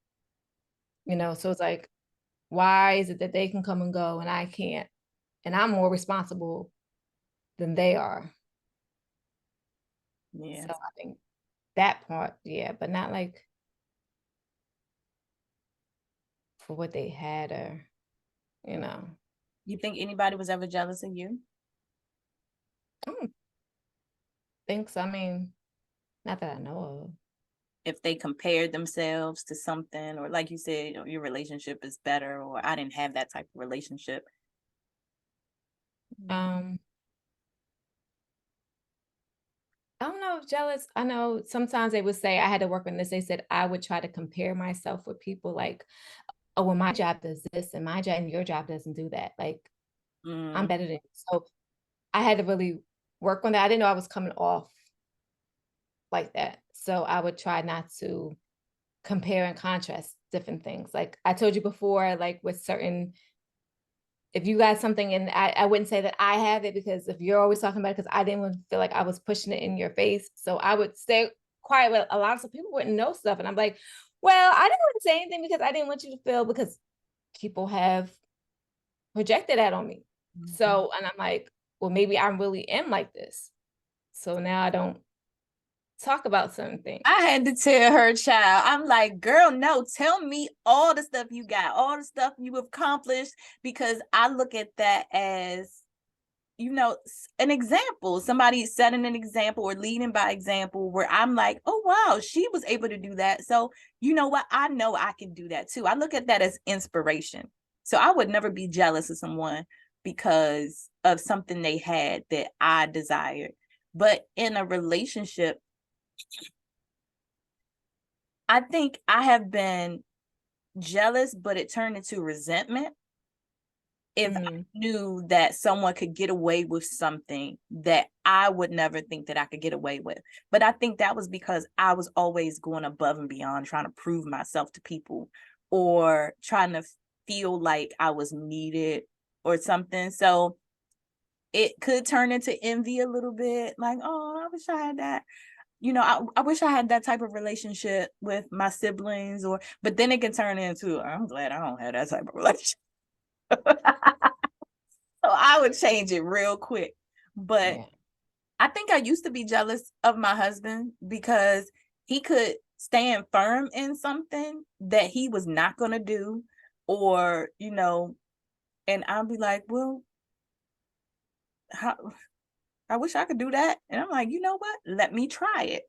so it's like, why is it that they can come and go and I can't? And I'm more responsible than they are. Yeah. So I think that part, yeah, but not like for what they had, or, You think anybody was ever jealous of you? I don't think so. I mean, not that I know of. If they compared themselves to something, or like you said, your relationship is better, or I didn't have that type of relationship. I don't know if jealous. I know sometimes they would say I had to work on this. They said I would try to compare myself with people like, oh, well, my job does this and my job and your job doesn't do that. Like, I'm better than you. So I had to really work on that. I didn't know I was coming off like that. So I would try not to compare and contrast different things. Like I told you before, like with certain, if you got something, and I wouldn't say that I have it, because if you're always talking about it, because I didn't want to feel like I was pushing it in your face. So I would stay quiet. But a lot of people wouldn't know stuff. And I'm like, well, I didn't want to say anything because I didn't want you to feel, because people have projected that on me. So, and I'm like, well, maybe I really am like this. So now I don't talk about certain things. I had to tell her, child, I'm like, girl, no, tell me all the stuff you got, all the stuff you accomplished, because I look at that as, an example, somebody setting an example or leading by example, where I'm like, oh, wow, she was able to do that. So you know what? I know I can do that too. I look at that as inspiration. So I would never be jealous of someone because of something they had that I desired. But in a relationship, I think I have been jealous, but it turned into resentment if I knew that someone could get away with something that I would never think that I could get away with. But I think that was because I was always going above and beyond, trying to prove myself to people or trying to feel like I was needed or something. So it could turn into envy a little bit, like, oh, I wish I had that. You know, I wish I had that type of relationship with my siblings, but then it can turn into, I'm glad I don't have that type of relationship. So I would change it real quick. But Yeah. I think I used to be jealous of my husband because he could stand firm in something that he was not going to do, or, and I'll be like, well, how, I wish I could do that. And I'm like, you know what? Let me try it.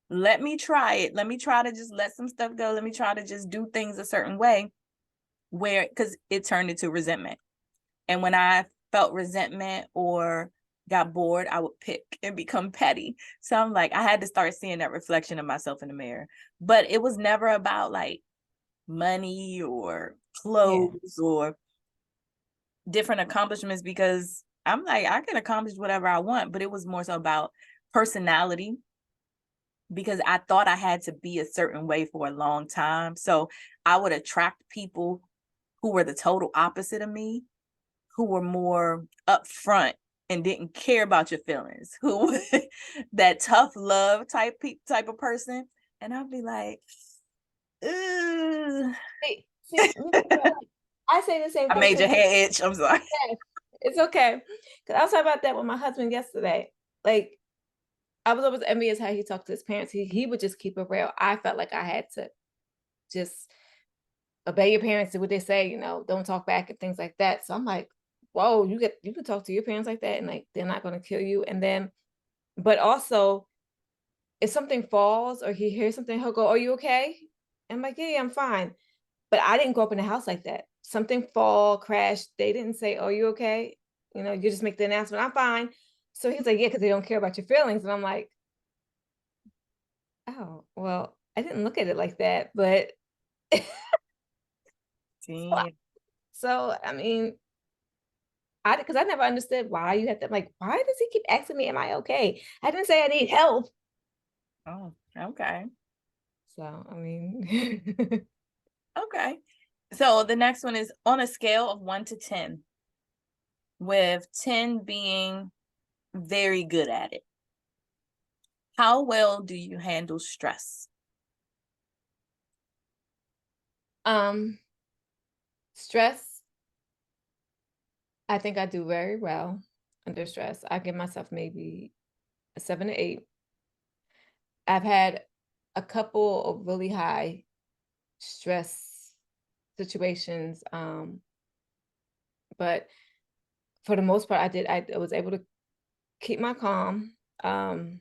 Let me try it. Let me try to just let some stuff go. Let me try to just do things a certain way because it turned into resentment. And when I felt resentment or got bored, I would pick and become petty. So I'm like, I had to start seeing that reflection of myself in the mirror. But it was never about like money or clothes or different accomplishments, because I'm like, I can accomplish whatever I want. But it was more so about personality, because I thought I had to be a certain way for a long time. So I would attract people who were the total opposite of me, who were more upfront and didn't care about your feelings, who that tough love type of person. And I'd be like, ugh. See, I say the same I thing made your because head itch. I'm sorry. it's okay. Because I was talking about that with my husband yesterday. Like, I was always envious how he talked to his parents. He would just keep it real. I felt like I had to just obey your parents, do what they say, don't talk back and things like that. So I'm like, whoa, you can talk to your parents like that and like they're not gonna kill you. And then, but also if something falls or he hears something, he'll go, are you okay? And I'm like, yeah, I'm fine. But I didn't grow up in a house like that. Something fall, crash, they didn't say, oh, you okay? You just make the announcement, I'm fine. So he's like, yeah, because they don't care about your feelings. And I'm like, oh, well, I didn't look at it like that. But so I mean, because I never understood why you had to, like, why does he keep asking me, am I okay? I didn't say I need help. Oh, okay. So, I mean, Okay. So the next one is on a scale of 1 to 10, with 10 being very good at it. How well do you handle stress? stress, I think I do very well under stress. I give myself maybe a 7 to 8. I've had a couple of really high stress situations, but for the most part, I was able to keep my calm, and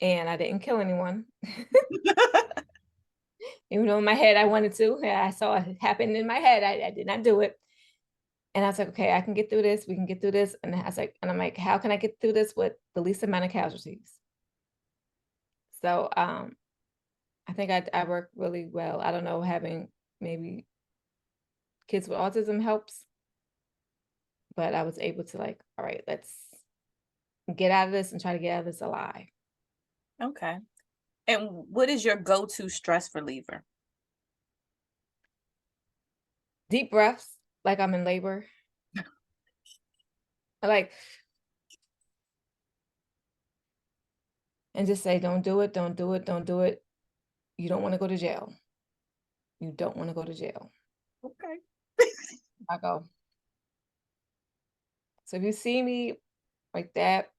I didn't kill anyone. Even though in my head I wanted to. Yeah, I saw it happen in my head. I did not do it. And I was like, okay, I can get through this. We can get through this. And I was like, and I'm like, how can I get through this with the least amount of casualties? So I think I work really well. I don't know, having maybe kids with autism helps, but I was able to, like, all right, let's get out of this and try to get out of this alive. Okay. And what is your go-to stress reliever? Deep breaths, like I'm in labor. Like, and just say, don't do it, don't do it, don't do it. You don't want to go to jail. You don't want to go to jail. Okay. I go. So if you see me like that,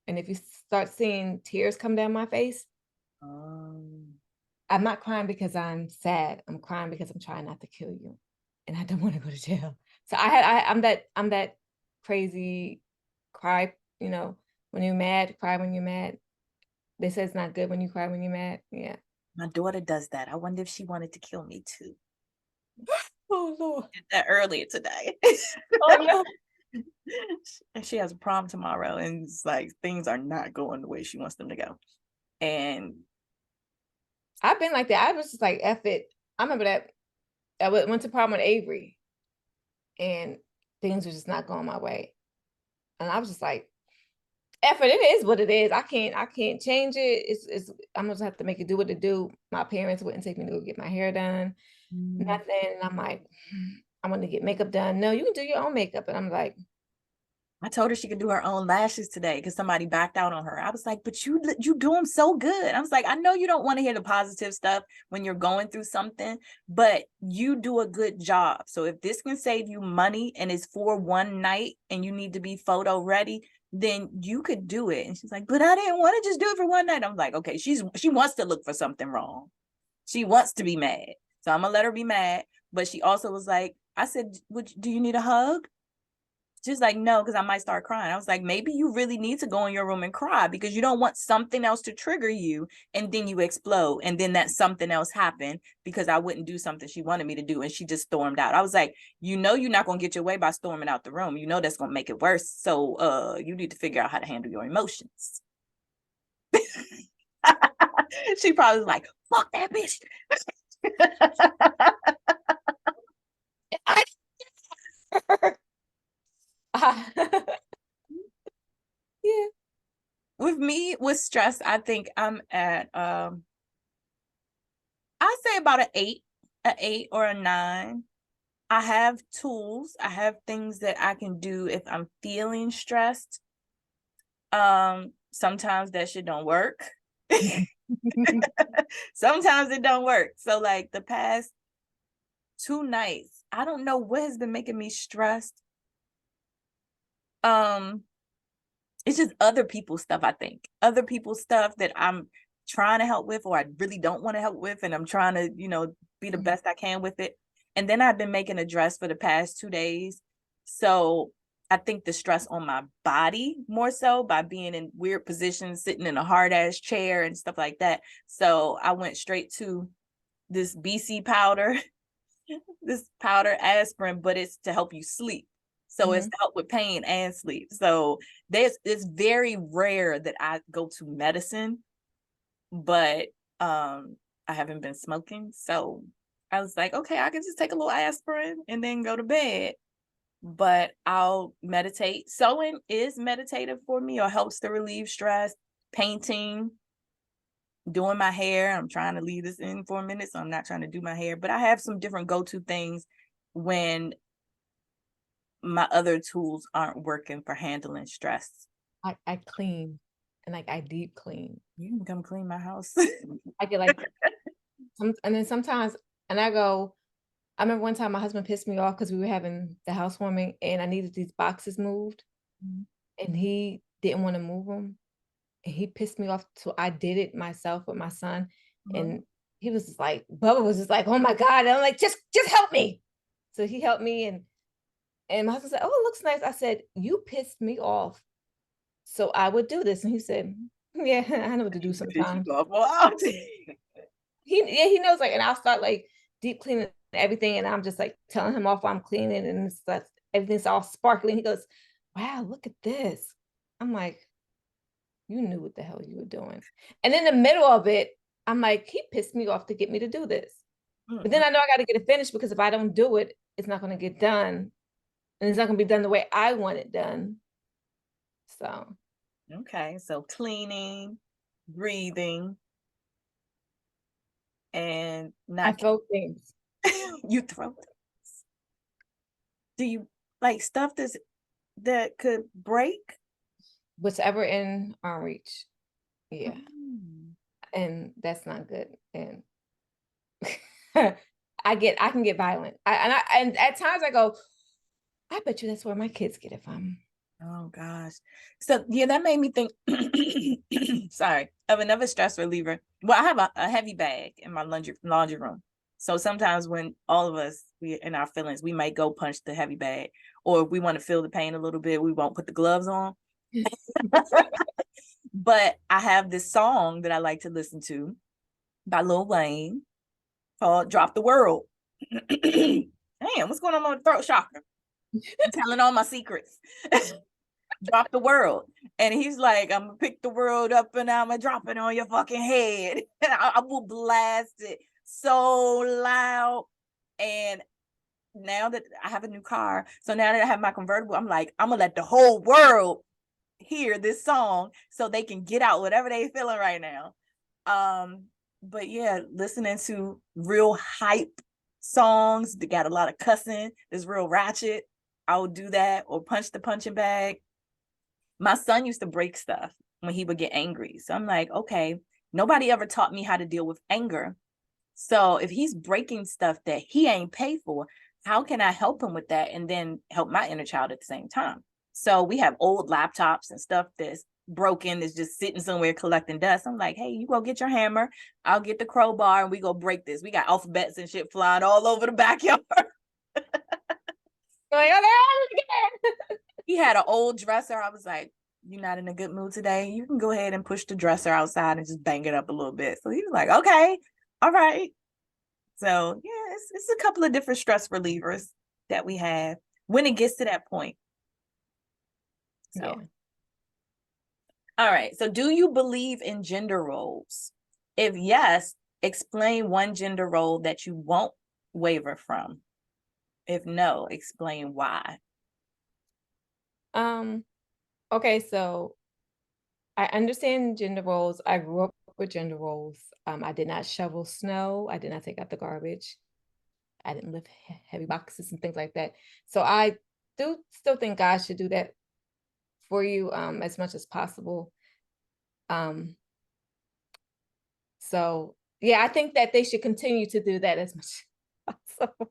and if you start seeing tears come down my face, I'm not crying because I'm sad. I'm crying because I'm trying not to kill you, and I don't want to go to jail. So I'm that crazy cry. When you're mad, cry when you're mad. They say it's not good when you cry when you're mad. Yeah. My daughter does that. I wonder if she wanted to kill me too. Oh Lord. Did that earlier today. Oh no. And she has a prom tomorrow, and it's like things are not going the way she wants them to go. And I've been like that. I was just like, F it. I remember that I went to prom with Avery and things were just not going my way. And I was just like, F it, it is what it is. I can't change it. It's I'm gonna have to make it do what it do. My parents wouldn't take me to go get my hair done. Nothing. And I'm like, I'm gonna get makeup done. No, you can do your own makeup. And I'm like, I told her she could do her own lashes today because somebody backed out on her. I was like, but you do them so good. I was like, I know you don't want to hear the positive stuff when you're going through something, but you do a good job. So if this can save you money and it's for one night and you need to be photo ready, then you could do it. And she's like, but I didn't want to just do it for one night. I'm like, okay, she wants to look for something wrong. She wants to be mad. So I'm gonna let her be mad. But she also was like, I said, do you need a hug? She's like, no, because I might start crying. I was like, maybe you really need to go in your room and cry because you don't want something else to trigger you and then you explode and then that something else happened because I wouldn't do something she wanted me to do and she just stormed out. I was like, you're not going to get your way by storming out the room. You know that's going to make it worse. So you need to figure out how to handle your emotions. She probably was like, fuck that bitch. yeah. With me, with stress, I think I'm at I say about an 8 or a 9. I have tools. I have things that I can do if I'm feeling stressed. Sometimes that shit don't work. Sometimes it don't work. So like the past 2 nights, I don't know what has been making me stressed. It's just other people's stuff, I think. Other people's stuff that I'm trying to help with or I really don't want to help with and I'm trying to, be the best I can with it. And then I've been making a dress for the past 2 days. So I think the stress on my body more so by being in weird positions, sitting in a hard ass chair and stuff like that. So I went straight to this BC powder, this powder aspirin, but it's to help you sleep. So it's to help with pain and sleep. So it's very rare that I go to medicine, but I haven't been smoking. So I was like, okay, I can just take a little aspirin and then go to bed. But I'll meditate. Sewing is meditative for me or helps to relieve stress. Painting, doing my hair. I'm trying to leave this in for a minute, so I'm not trying to do my hair. But I have some different go-to things when my other tools aren't working for handling stress. I clean and like I deep clean. You can come clean my house. I get like and then sometimes and I remember one time my husband pissed me off because we were having the housewarming and I needed these boxes moved and he didn't want to move them. And he pissed me off. So I did it myself with my son. And he was just like, Bubba was just like, oh my God. And I'm like, just help me. So he helped me and my husband said, oh, it looks nice. I said, you pissed me off. So I would do this. And he said, yeah, I know what to do sometimes. He knows like, and I'll start like deep cleaning everything. And I'm just like telling him off while I'm cleaning and it's like, everything's all sparkling. He goes, wow, look at this. I'm like, you knew what the hell you were doing. And in the middle of it, I'm like, he pissed me off to get me to do this. But then I know I got to get it finished because if I don't do it, it's not going to get done. And it's not going to be done the way I want it done. So. Okay. So cleaning, breathing, and not. I throw things. You throw things. Do you like stuff that could break? Whatever in arm reach. Yeah. And that's not good. And I can get violent. And at times I go, I bet you that's where my kids get if I'm. Oh gosh. So yeah, that made me think sorry, of another stress reliever. Well, I have a heavy bag in my laundry room. So sometimes when all of us we in our feelings, we might go punch the heavy bag, or if we want to feel the pain a little bit, we won't put the gloves on. But I have this song that I like to listen to by Lil Wayne called Drop the World. Damn, what's going on with my throat chakra? I'm telling all my secrets. drop the world. And he's like, I'm gonna pick the world up and I'm gonna drop it on your fucking head. And I will blast it so loud. And now that I have a new car, so now that I have my convertible, I'm like, I'm gonna let the whole world hear this song so they can get out whatever they feeling right now. But yeah, listening to real hype songs that got a lot of cussing, that's real ratchet, I would do that, or punch the punching bag. My son used to break stuff when he would get angry. So I'm like, okay, nobody ever taught me how to deal with anger. So if he's breaking stuff that he ain't paid for, how can I help him with that and then help my inner child at the same time? So we have old laptops and stuff that's broken, that's just sitting somewhere collecting dust. I'm like, hey, you go get your hammer, I'll get the crowbar, and we go break this. We got alphabets and shit flying all over the backyard. Like, oh, He had an old dresser. I was like, you're not in a good mood today? You can go ahead and push the dresser outside and just bang it up a little bit. So he was like, okay, all right. So yeah, it's a couple of different stress relievers that we have when it gets to that point. So, yeah. All right. So do you believe in gender roles? If yes, explain one gender role that you won't waver from. If no, explain why. Okay, so I understand gender roles. I grew up with gender roles. I did not shovel snow. I did not take out the garbage. I didn't lift heavy boxes and things like that. So I do still think God should do that for you as much as possible. So yeah, I think that they should continue to do that as much as possible.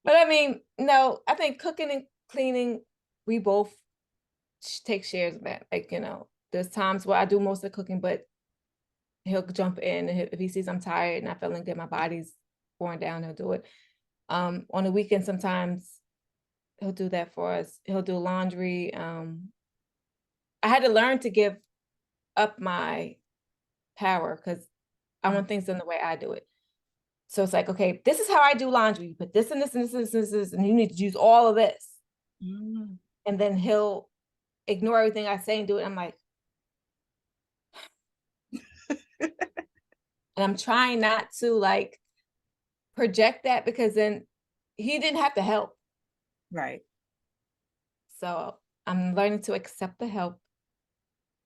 But I mean, no, I think cooking and cleaning, we both take shares of that. Like, there's times where I do most of the cooking, but he'll jump in if he sees I'm tired and I feeling good, my body's worn down, he'll do it. On the weekend, sometimes he'll do that for us. He'll do laundry. I had to learn to give up my power because I want things done the way I do it. So it's like, okay, this is how I do laundry. You put this and this and this and this, and this, and you need to use all of this. And then he'll ignore everything I say and do it. I'm like, and I'm trying not to like project that because then he didn't have to help. Right. So I'm learning to accept the help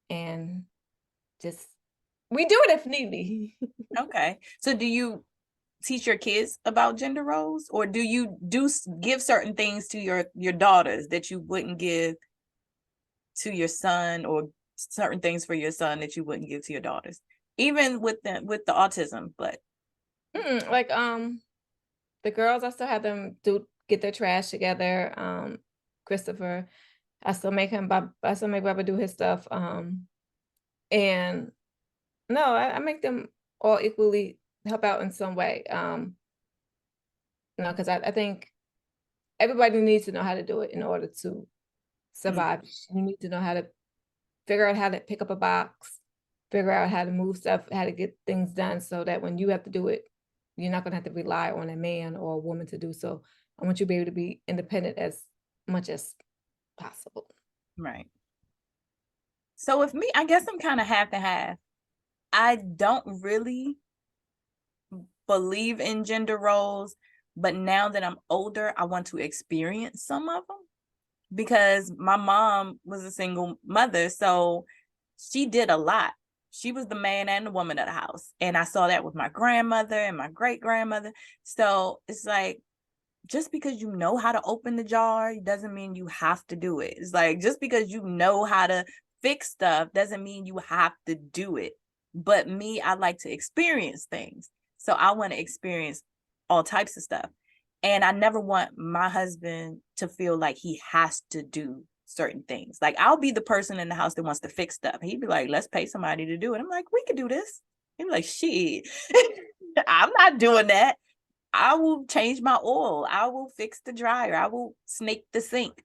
and just, we do it if need be. Okay. So do you teach your kids about gender roles, or do you give certain things to your daughters that you wouldn't give to your son, or certain things for your son that you wouldn't give to your daughters, even with the autism? But like the girls, I still have them get their trash together. Christopher, I still make Baba do his stuff. And no, I make them all equally help out in some way. Because I think everybody needs to know how to do it in order to survive. You need to know how to figure out how to pick up a box, figure out how to move stuff, how to get things done so that when you have to do it, you're not going to have to rely on a man or a woman to do so. I want you to be able to be independent as much as possible. Right. So with me, I guess I'm kind of half and half. I don't really believe in gender roles, but now that I'm older, I want to experience some of them, because my mom was a single mother, so she did a lot. She was the man and the woman of the house, and I saw that with my grandmother and my great grandmother. So it's like, just because you know how to open the jar doesn't mean you have to do it. It's like, just because you know how to fix stuff doesn't mean you have to do it. But me, I like to experience things. So I want to experience all types of stuff. And I never want my husband to feel like he has to do certain things. Like, I'll be the person in the house that wants to fix stuff. He'd be like, let's pay somebody to do it. I'm like, we could do this. He'd be like, shit, I'm not doing that. I will change my oil. I will fix the dryer. I will snake the sink.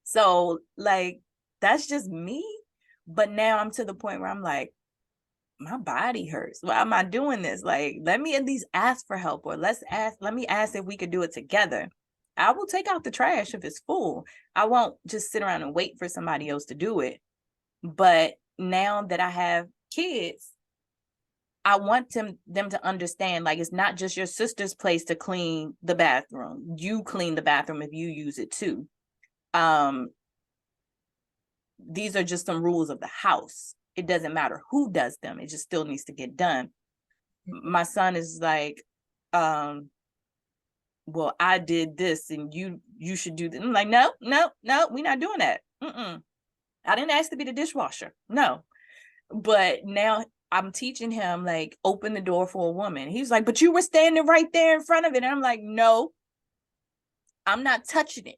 So like, that's just me. But now I'm to the point where I'm like, my body hurts. Why am I doing this? Like, let me at least ask for help, or let me ask if we could do it together. I will take out the trash if it's full. I won't just sit around and wait for somebody else to do it. But now that I have kids, I want them to understand, like, it's not just your sister's place to clean the bathroom. You clean the bathroom if you use it too. These are just some rules of the house. It doesn't matter who does them. It just still needs to get done. My son is like, well, I did this and you should do that. I'm like, no, we're not doing that. I didn't ask to be the dishwasher. No. But now I'm teaching him, like, open the door for a woman. He's like, but you were standing right there in front of it. And I'm like, no, I'm not touching it.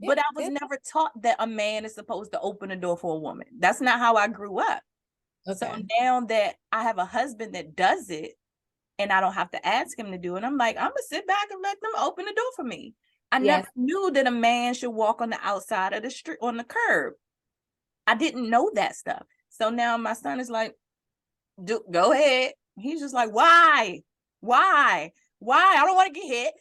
But I was never taught that a man is supposed to open the door for a woman. That's not how I grew up. Okay. So now that I have a husband that does it and I don't have to ask him to do it, I'm like, I'm going to sit back and let them open the door for me. I never knew that a man should walk on the outside of the street, on the curb. I didn't know that stuff. So now my son is like, go ahead. He's just like, why? I don't want to get hit.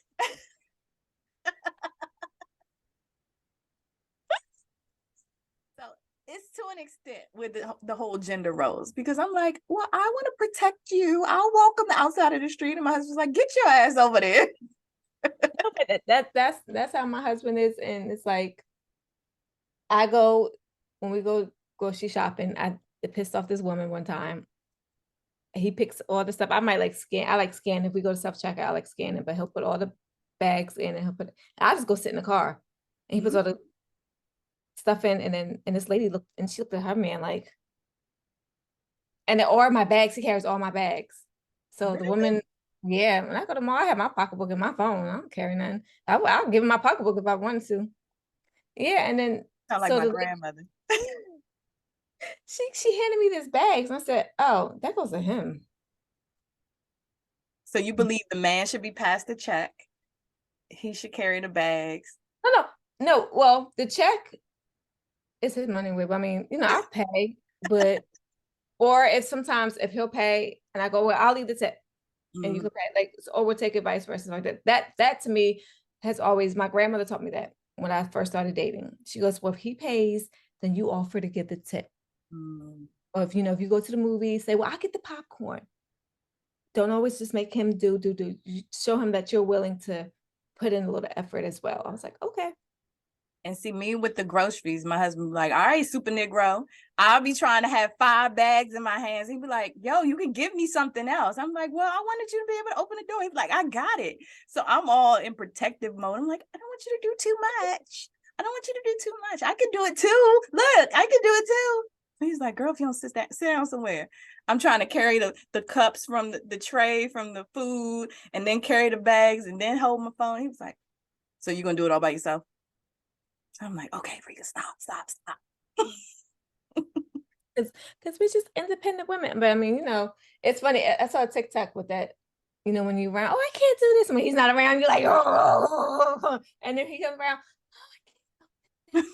So it's to an extent with the whole gender roles, because I'm like, well, I want to protect you. I'll walk on the outside of the street. And my husband's like, get your ass over there. That's how my husband is. And it's like, when we go grocery shopping, I pissed off this woman one time. He picks all the stuff. I like scan. If we go to self-checkout, I like scanning, but he'll put all the bags in and I'll just go sit in the car. And he puts all the stuff in, and this lady looked at her man like, or my bags, he carries all my bags. So the woman, when I go to the mall, I have my pocketbook and my phone. I don't carry nothing. I'll give him my pocketbook if I wanted to. Yeah, and then sound like my grandmother. She handed me this bags, and I said, oh, that goes to him. So you believe the man should be passed the check? He should carry the bags? No. Well, the check is his money with. I mean, I'll pay, but or if he'll pay and I go, well, I'll leave the tip and you can pay, like, or we'll take it vice versa, like that. That to me has always, my grandmother taught me that when I first started dating. She goes, well, if he pays, then you offer to get the tip. Or if you go to the movies, say, well, I'll get the popcorn. Don't always just make him do. You show him that you're willing to put in a little effort as well. I was like, okay. And see, me with the groceries, my husband be like, all right, super Negro. I'll be trying to have 5 bags in my hands. He'd be like, yo, you can give me something else. I'm like, well, I wanted you to be able to open the door. He'd be like, I got it. So I'm all in protective mode. I'm like, I don't want you to do too much. I can do it too. Look, I can do it too. He's like, girl, if you don't sit down somewhere. I'm trying to carry the cups from the tray from the food and then carry the bags and then hold my phone. He was like, so you're going to do it all by yourself? I'm like, okay, Rika, stop. Because we're just independent women. But I mean, it's funny. I saw a TikTok with that. When you're around, oh, I can't do this. When he's not around, you're like, oh. And then he comes around, oh, I can't.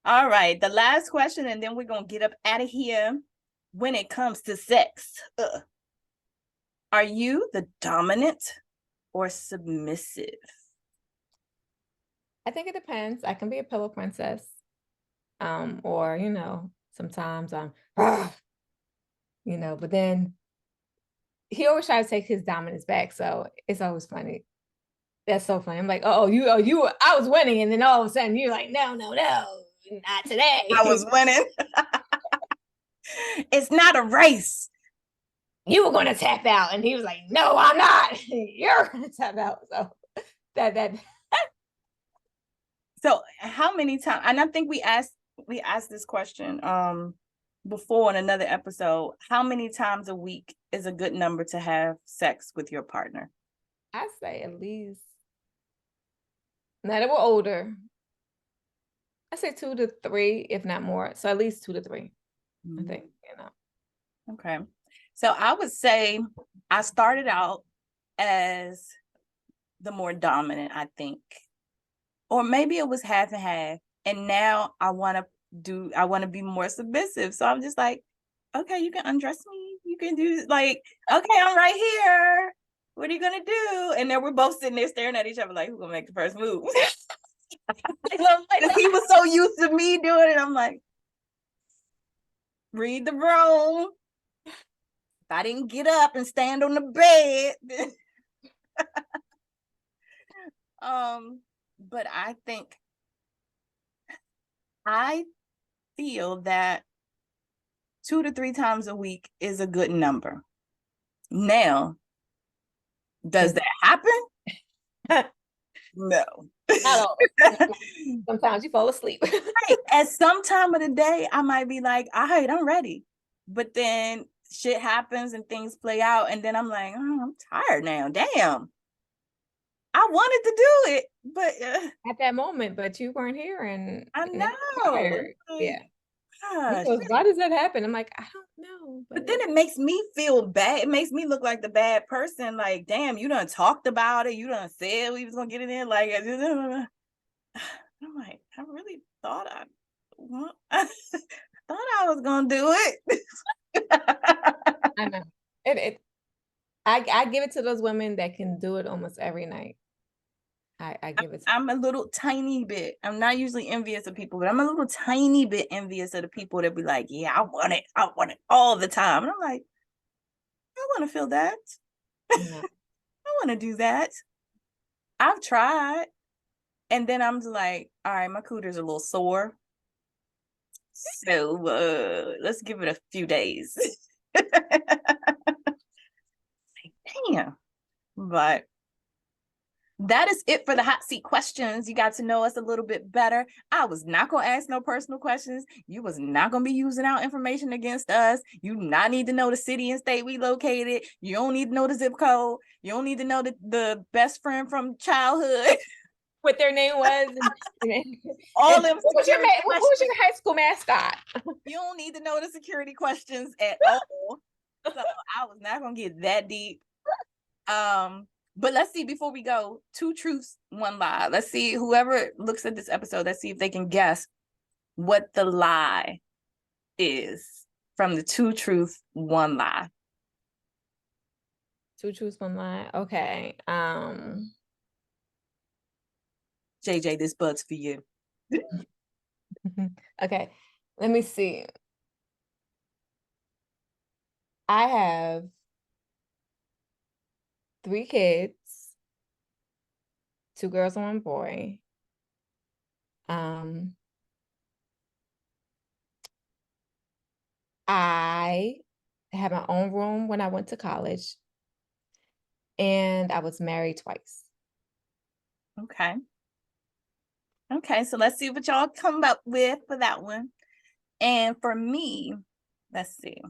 All right, the last question, and then we're going to get up out of here. When it comes to sex, are you the dominant or submissive? I think it depends. I can be a pillow princess. Or, sometimes I'm, but then he always tries to take his dominance back. So it's always funny. That's so funny. I'm like, I was winning. And then all of a sudden you're like, no, not today. I was winning. It's not a race. You were going to tap out. And he was like, no, I'm not. You're going to tap out. So that. So how many times, and I think we asked this question before in another episode, how many times a week is a good number to have sex with your partner? I say at least, now that we're older, I say 2 to 3, if not more. So at least 2 to 3, I think, Okay. So I would say I started out as the more dominant, I think. Or maybe it was half and half. And now I want to be more submissive. So I'm just like, okay, you can undress me. You can do like, okay, I'm right here. What are you gonna do? And then we're both sitting there staring at each other like, who's gonna make the first move? He was so used to me doing it. I'm like, read the room. If I didn't get up and stand on the bed. But I feel that 2 to 3 times a week is a good number. Now, does that happen? No. Sometimes you fall asleep. Right. At some time of the day, I might be like, all right, I'm ready. But then shit happens and things play out. And then I'm like, oh, I'm tired now. Damn. I wanted to do it, but at that moment, but you weren't here, and I know. Like, yeah. Gosh. Why does that happen? I'm like, I don't know. But then it makes me feel bad. It makes me look like the bad person. Like, damn, you done talked about it. You done said we was gonna get it in. Like, I'm like, I really thought I thought I was gonna do it. I know. I give it to those women that can do it almost every night. I give it to I'm a little tiny bit. I'm not usually envious of people, but I'm a little tiny bit envious of the people that be like, yeah, I want it. I want it all the time. And I'm like, I want to feel that. No. I want to do that. I've tried. And then I'm like, all right, my cooter's a little sore. So let's give it a few days. Damn. But that is it for the hot seat questions. You got to know us a little bit better. I was not going to ask no personal questions. You was not going to be using our information against us. You do not need to know the city and state we located. You don't need to know the zip code. You don't need to know the best friend from childhood. What their name was. All them what was your high school mascot? You don't need to know the security questions at all. So I was not going to get that deep. But let's see, before we go, 2 truths, 1 lie. Let's see, whoever looks at this episode, let's see if they can guess what the lie is from the 2 truths, 1 lie. 2 truths, 1 lie. Okay. JJ, this bug's for you. Okay. Let me see. I have 3 kids, 2 girls and 1 boy. I had my own room when I went to college, and I was married twice. Okay, so let's see what y'all come up with for that one. And for me, let's see.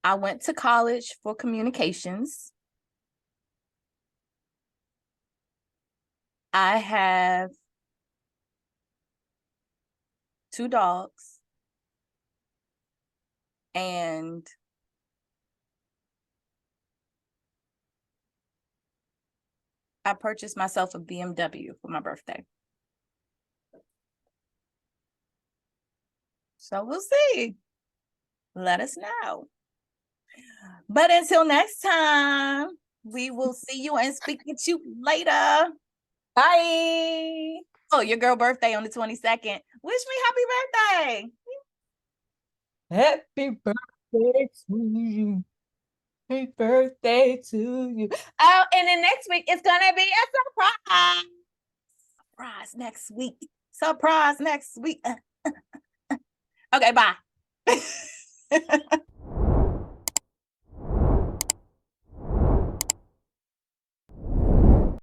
I went to college for communications. I have 2 dogs. And I purchased myself a BMW for my birthday. So we'll see. Let us know. But until next time, we will see you and speak with you later. Bye. Oh, your girl birthday on the 22nd. Wish me happy birthday. Happy birthday to you. Happy birthday to you. Oh, and then next week it's gonna be a surprise. Surprise next week. Surprise next week. Okay, bye.